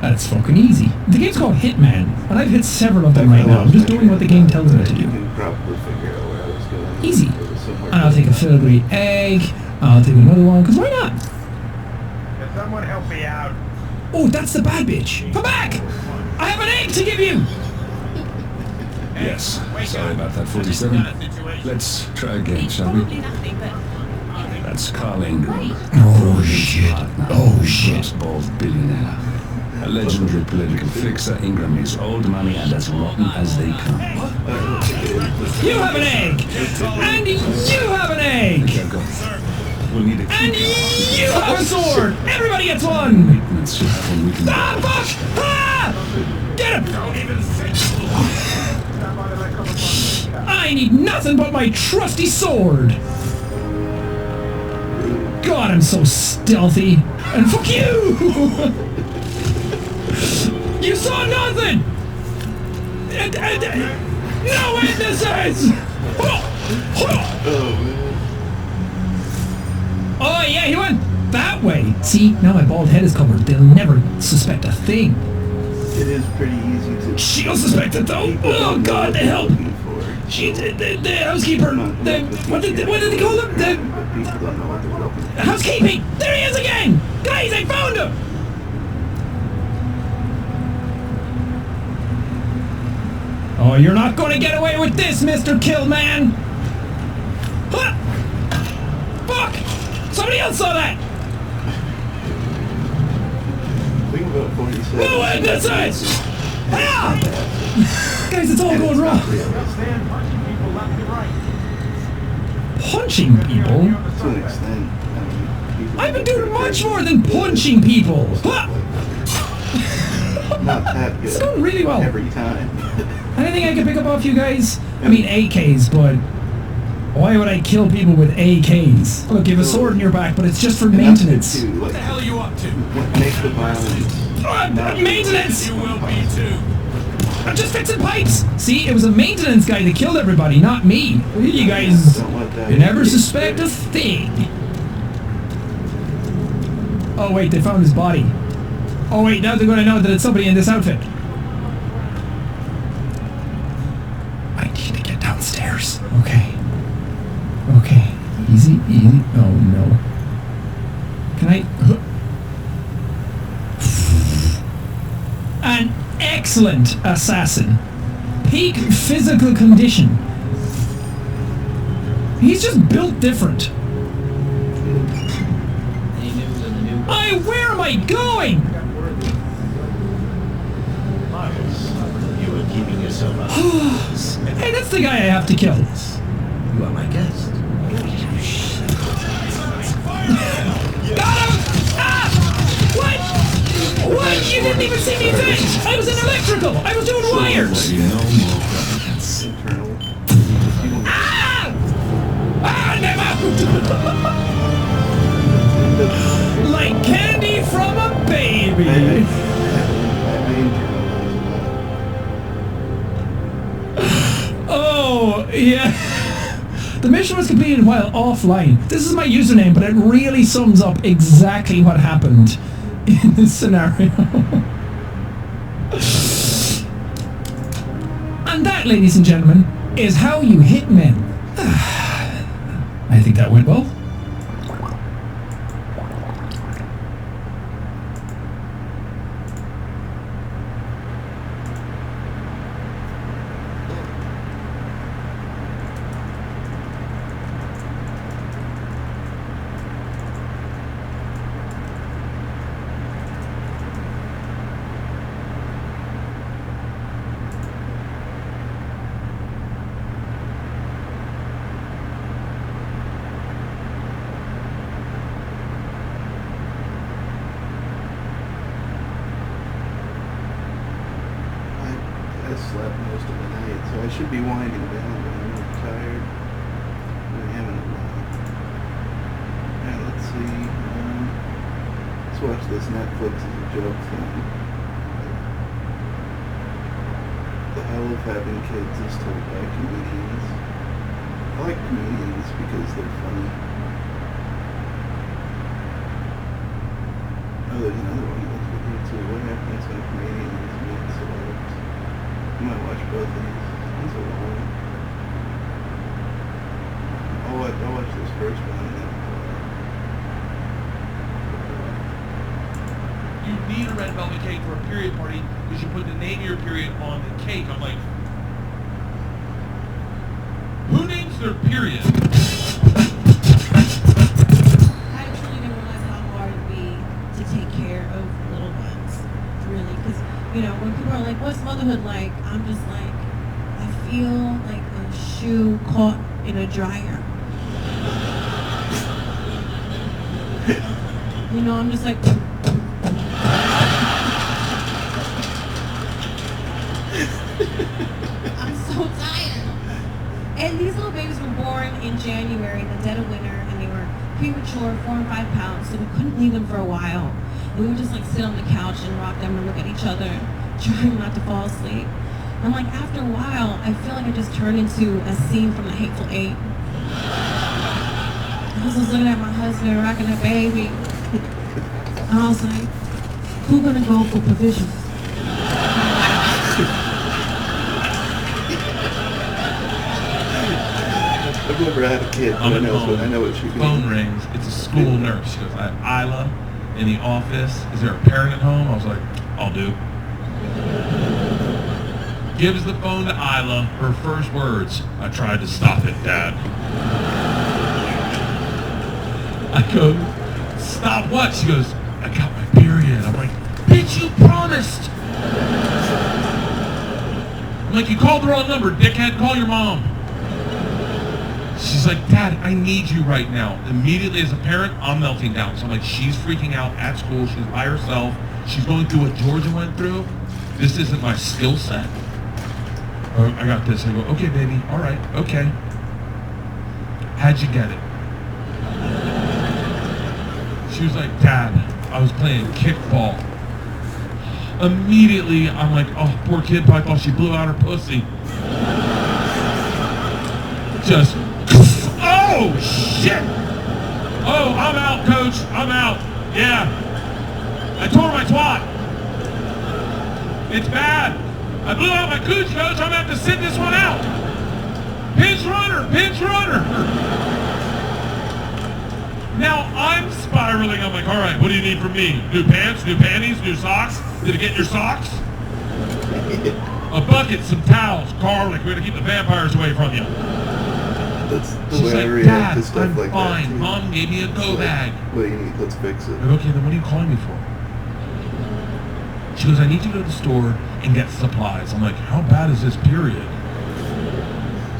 That's fucking easy. The game's called Hitman, and I've hit several of them right now. I'm just doing what the game tells me to You do. can probably figure out where I was going. Easy. It was somewhere And I'll take a filigree egg. I'll take another one, because why not? Can someone help me out? Oh, that's the bad bitch. Come back! I have an egg to give you! Yes, sorry about that, 47. Let's try again, shall we? Probably nothing, but... That's Carl Ingram. Oh, shit. Oh, shit. Bald billionaire. A legendary political fixer, Ingram makes old money and as rotten as they come. You have an egg! And you have an egg! We'll need a key And card. you have a sword! Everybody gets one! Maintenance should have one we can... Ah, fuck! Ah! Get him! I need nothing but my trusty sword! God, I'm so stealthy! And fuck you! You saw nothing! No witnesses! Oh yeah, he went that way! See, now my bald head is covered. They'll never suspect a thing. It is pretty easy to... She'll suspect it though! Oh God, the help! She, the housekeeper, what did they call them? The housekeeping! There he is again! Guys, I found him! Oh, you're not gonna get away with this, Mr. Killman! Huh! Fuck! Somebody else saw that! Think about 47. No witnesses! Ah! Guys, it's all going wrong. Punching people? To an extent. I've been doing much more than punching people! Huh! Not that good. It's going really well. Every time. Anything I can pick up off you guys? I mean AKs, but why would I kill people with AKs? Look, you have a sword in your back, but it's just for maintenance. What the hell are you up to? What makes the violence? Maintenance! You will be too. I'm just fixing pipes! See, it was a maintenance guy that killed everybody, not me. You guys, you never suspect a thing. Oh wait, they found his body. Oh wait, now they're gonna know that it's somebody in this outfit. I need to get downstairs. Okay. Okay. Easy, easy. Oh no. Can I... An excellent assassin. Peak physical condition. He's just built different. Where am I going? You were keeping yourself up. Hey, that's the guy I have to kill. You are my guest. Got him! Ah! What? What? You didn't even see me finish! I was in electrical! I was doing wires! Ah! Ah, and I'm out! Like candy from a baby! Oh, yeah. The mission was completed while offline. This is my username, but it really sums up exactly what happened. in this scenario. And that, ladies and gentlemen, is how you hit men. I think that went well. I slept most of the night, so I should be winding down, but I'm really tired. I haven't a lot. Yeah, let's see. Let's watch this Netflix as a joke thing. The hell of having kids is told by comedians. I like comedians because they're funny. Oh, there's another one that's good here too. What happens when a comedian is mean celebs? I might watch both of these. These are long. I'll watch this first one and then You need a red velvet cake for a period party because you put the name of your period on the cake. I'm like, who names their period? I truly didn't realize how hard it'd be to take care of little ones, really. Because, you know, when people are like, what's motherhood like? I'm just like, I feel like a shoe caught in a dryer. You know, I'm just like... I'm so tired. And these little babies were born in January, the dead of winter, and they were premature, 4 and 5 pounds, so we couldn't leave them for a while. We would just like sit on the couch and rock them and look at each other, trying not to fall asleep. I'm like, after a while, I feel like I just turned into a scene from The Hateful Eight. I was just looking at my husband rocking that baby. And I was like, who's gonna go for provisions? I've never had a kid, but I know what she can do. Phone rings. It's a school nurse. She goes, I have Isla in the office. Is there a parent at home? I was like, I'll do. Gives the phone to Isla. Her first words, I tried to stop it, Dad. I go, stop what? She goes, I got my period. I'm like, bitch, you promised. I'm like, you called the wrong number, dickhead. Call your mom. She's like, Dad, I need you right now. Immediately as a parent, I'm melting down. So I'm like, she's freaking out at school. She's by herself. She's going through what Georgia went through. This isn't my skill set. Oh, I got this. I go, okay, baby. All right. Okay. How'd you get it? She was like, Dad, I was playing kickball. Immediately, I'm like, oh, poor kid. Probably thought she blew out her pussy. Just... Oh, shit! Oh, I'm out, coach. I'm out. Yeah. I tore my twat. It's bad. I blew out my cooch, coach. I'm going to have to sit this one out. Pinch runner. Pinch runner. Now I'm spiraling. I'm like, all right, what do you need from me? New pants, new panties, new socks? Did it get your socks? A bucket, some towels, garlic. We're going to keep the vampires away from you. That's the She's way I like, react Dad, to stuff I'm like fine. that. Too. Mom gave me a go bag. What do you need? Let's fix it. I go, okay, then what are you calling me for? She goes, I need you to go to the store and get supplies. I'm like, how bad is this period?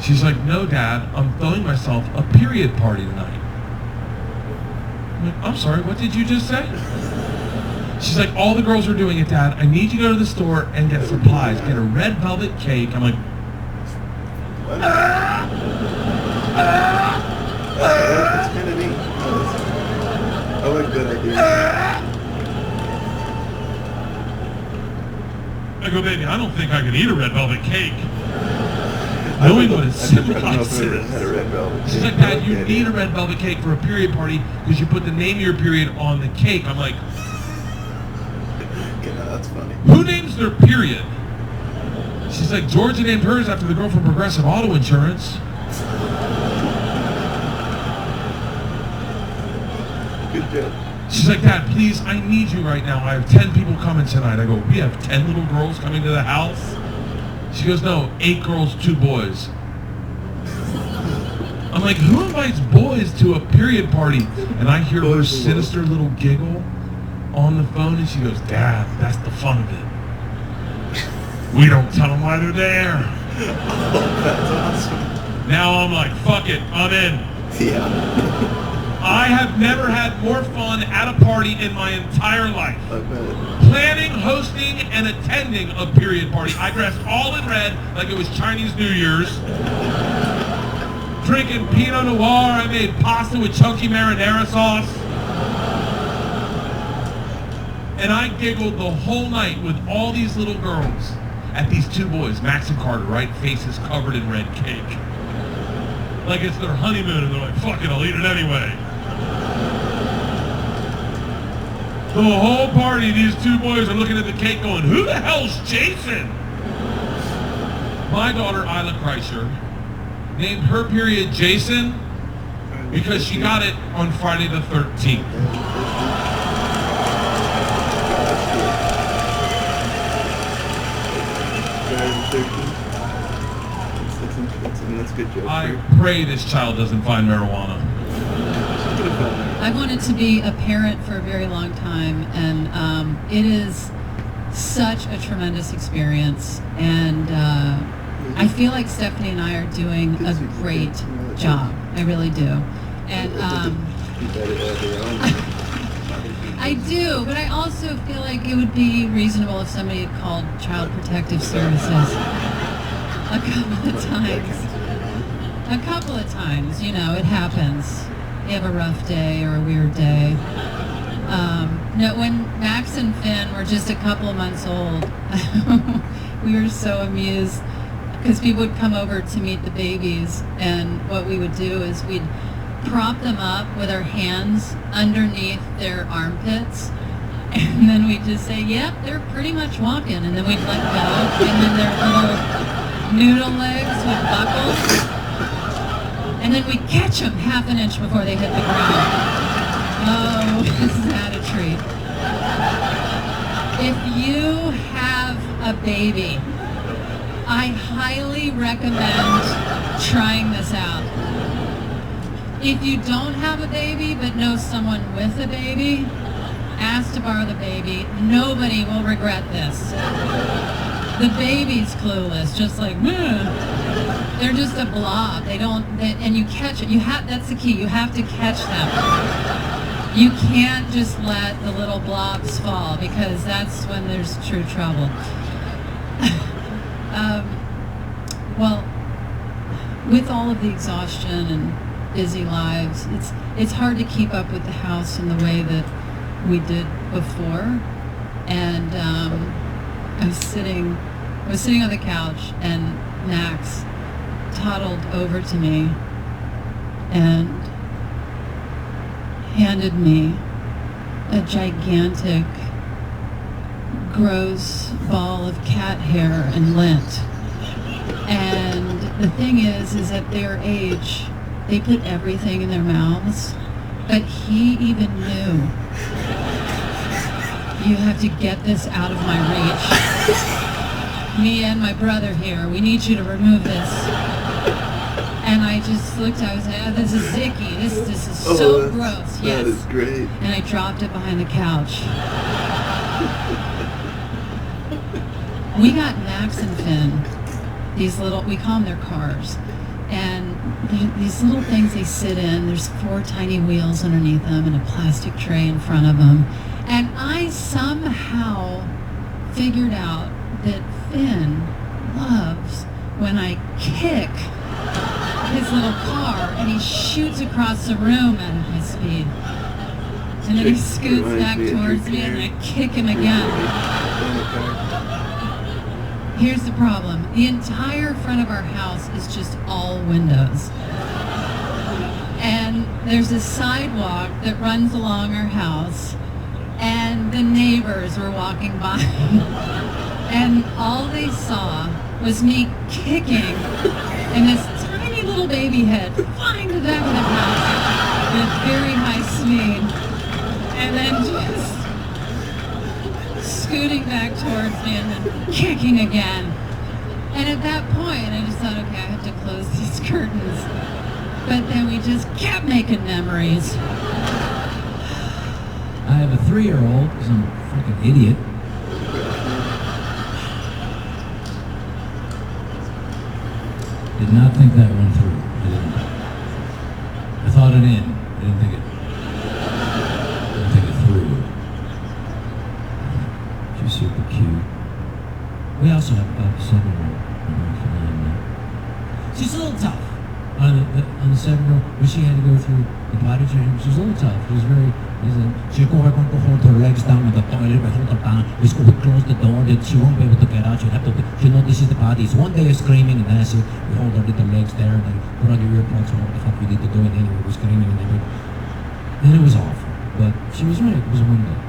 She's like, no, Dad, I'm throwing myself a period party tonight. I'm like, I'm sorry, what did you just say? She's like, all the girls are doing it, Dad. I need you to go to the store and get supplies. Get a red velvet cake. I'm like, That's kind of neat. I like that idea. I go, baby, I don't think I could eat a red velvet cake. Knowing what it symbolizes. She's like, Dad, you need a red velvet cake for a period party because you put the name of your period on the cake. I'm like, that's funny. Who names their period? She's like, Georgia named hers after the girl from Progressive Auto Insurance. Good joke. She's like, Dad, please, I need you right now. I have 10 people coming tonight. I go, we have 10 little girls coming to the house? She goes, no, 8 girls, 2 boys. I'm like, who invites boys to a period party? And I hear her sinister little giggle on the phone, and she goes, Dad, that's the fun of it. We don't tell them why they're there. Oh, that's awesome. Now I'm like, fuck it, I'm in. Yeah. I have never had more fun at a party in my entire life. I bet. Planning, hosting, and attending a period party. I dressed all in red like it was Chinese New Year's. Drinking Pinot Noir. I made pasta with chunky marinara sauce. And I giggled the whole night with all these little girls at these 2 boys, Max and Carter, right? Faces covered in red cake. Like it's their honeymoon and they're like, fuck it, I'll eat it anyway. The whole party, these 2 boys are looking at the cake going, who the hell's Jason? My daughter, Isla Kreischer, named her period Jason because she got it on Friday the 13th. That's a good joke. I pray this child doesn't find marijuana. I wanted to be a parent for a very long time, and it is such a tremendous experience. And I feel like Stephanie and I are doing a great job. I really do. And I do, but I also feel like it would be reasonable if somebody had called Child Protective Services a couple of times. A couple of times, you know, it happens. You have a rough day or a weird day. No, when Max and Finn were just a couple of months old, we were so amused because people would come over to meet the babies, and what we would do is we'd prop them up with our hands underneath their armpits, and then we'd just say, yep, they're pretty much walking, and then we'd let go, and then their little noodle legs would buckle, and then we'd catch them half an inch before they hit the ground. Oh, is that a treat. If you have a baby, I highly recommend trying this out. If you don't have a baby but know someone with a baby, ask to borrow the baby. Nobody will regret this. The baby's clueless, just like, they're just a blob. And you catch it. That's the key. You have to catch them. You can't just let the little blobs fall, because that's when there's true trouble. Well, with all of the exhaustion and busy lives, it's hard to keep up with the house in the way that we did before. And I was sitting on the couch, and Max toddled over to me and handed me a gigantic, gross ball of cat hair and lint. And the thing is at their age, they put everything in their mouths, but he even knew, you have to get this out of my reach. Me and my brother here, we need you to remove this. And I just looked, I was like, oh, this is icky, this is so gross. Yes. That is great. And I dropped it behind the couch. We got Max and Finn these little, we call them their cars. And these little things they sit in, there's 4 tiny wheels underneath them and a plastic tray in front of them. And I somehow figured out that Finn loves when I kick his little car and he shoots across the room at a high speed. And then he scoots back towards me and I kick him again. Here's the problem. The entire front of our house is just all windows. And there's a sidewalk that runs along our house. And the neighbors were walking by, and all they saw was me kicking, and this tiny little baby head flying to the back of the house at a very high speed, and then just scooting back towards me and then kicking again. And at that point, I just thought, okay, I have to close these curtains. But then we just kept making memories. I have a 3-year-old, because I'm a fucking idiot. Did not think that one through. I didn't. I thought it in. I didn't think it through. She's super cute. We also have about 7-year-old. She's a little tough. On the 7-year-old, when she had to go through the potty training, she was a little tough. She was very. She's going to hold her legs down on the toilet, hold her down. We close the door, that she won't be able to get out. She'll have to. She notices the potty. So one day you're screaming, and then we hold her little legs there, and then put on your earplugs, and what the fuck we need to do, and anyway, we're screaming, and then it was awful. But she was right. It was one day.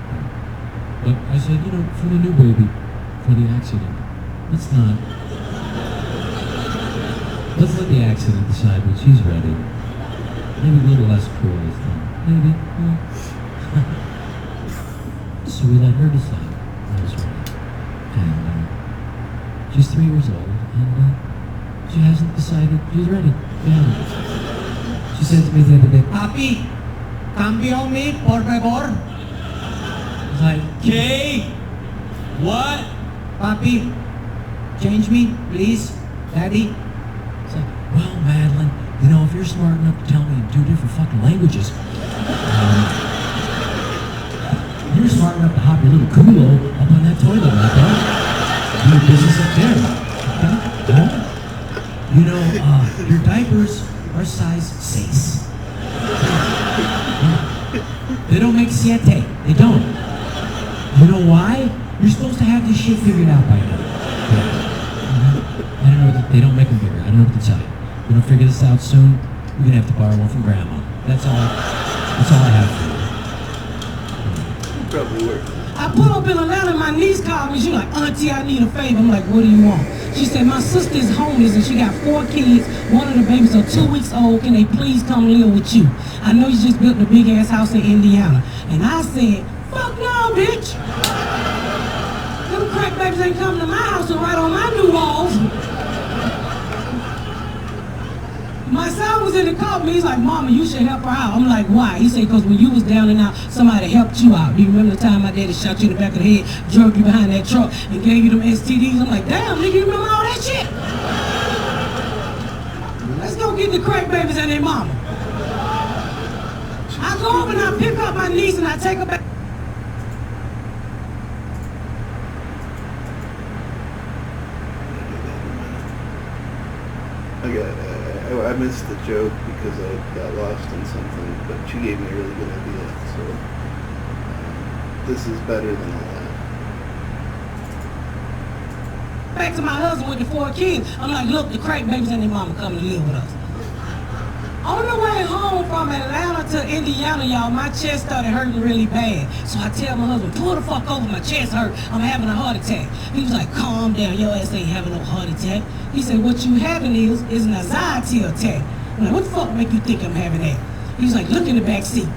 But I said, for the new baby, for the accident, let's let the accident decide when she's ready. Maybe a little less cruel this time. Maybe. So we let her decide when I was ready. And she's 3 years old, and she hasn't decided she's ready. Yeah. She said to me the other day, Papi, cambio me, por favor. I was like, okay. What? Papi, change me, please. Daddy. It's like, well, Madeline, if you're smart enough to tell me in 2 different fucking languages, you're smart enough to hop your little culo up on that toilet right there. Do your business up there. Okay? Your diapers are size 6. They don't make 7. They don't. You know why? You're supposed to have this shit figured out by now. I don't know. They don't make them bigger. I don't know what to tell you. We don't figure this out soon, we're gonna have to borrow one from Grandma. That's all I have for you. Probably work. I put up in Atlanta and my niece called me. She like, Auntie, I need a favor. I'm like, what do you want? She said, my sister's homeless and she got 4 kids. One of the babies are 2 weeks old. Can they please come live with you? I know you just built a big ass house in Indiana. And I said, fuck no, bitch. Them crack babies ain't coming to my house and right on my new walls. My son was in the car with me. He's like, Mama, you should help her out. I'm like, why? He said, because when you was down and out, somebody helped you out. Do you remember the time my daddy shot you in the back of the head, drug you behind that truck, and gave you them STDs? I'm like, damn, nigga, you remember all that shit? Let's go get the crack babies and their mama. I go over and I pick up my niece and I take her back. I missed the joke because I got lost in something, but she gave me a really good idea, so this is better than all that. Back to my husband with the 4 kids. I'm like, look, the crack babies and their mama coming to live with us. On the way home from Atlanta to Indiana, y'all, my chest started hurting really bad. So I tell my husband, pull the fuck over, my chest hurt. I'm having a heart attack. He was like, calm down, your ass ain't having no heart attack. He said, what you having is an anxiety attack. I'm like, what the fuck make you think I'm having that? He was like, look in the back seat.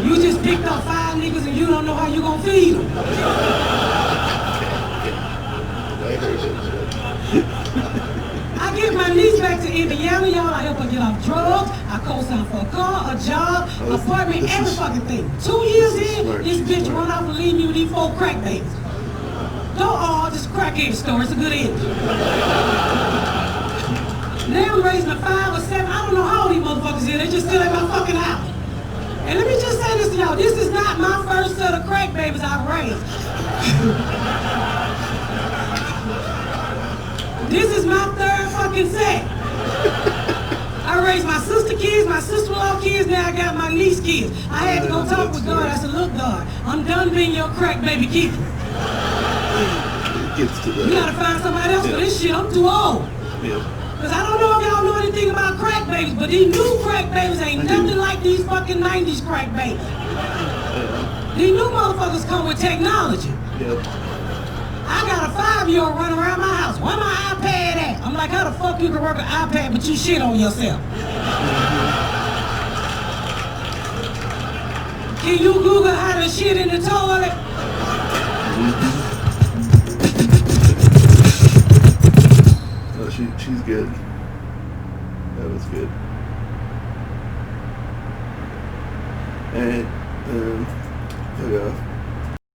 You just picked up 5 niggas and you don't know how you gonna feed them. I get my niece back to Indiana, y'all. I help her get off drugs. I co-sign for a car, a job, apartment, every fucking thing. 2 years in, this bitch run off and leave me with these 4 crack babies. Don't all just crackhead story. It's a good end. Now I'm raising a 5 or 7. I don't know how old these motherfuckers is. They just still at my fucking house. And let me just say this to y'all. This is not my first set of crack babies I've raised. This is my 3rd fucking set. I raised my sister kids, my sister-in-law kids, now I got my niece kids. I had to go talk with God. I said, look, God, I'm done being your crack baby keeper. You gotta find somebody else for this shit. I'm too old. Because I don't know if y'all know anything about crack babies, but these new crack babies ain't nothing like these fucking 90s crack babies. These new motherfuckers come with technology. Yep. I got a 5-year-old running around my house. Where my iPad at? I'm like, how the fuck you can work an iPad but you shit on yourself? Can you Google how to shit in the toilet? No, she's good. That was good. And fuck off.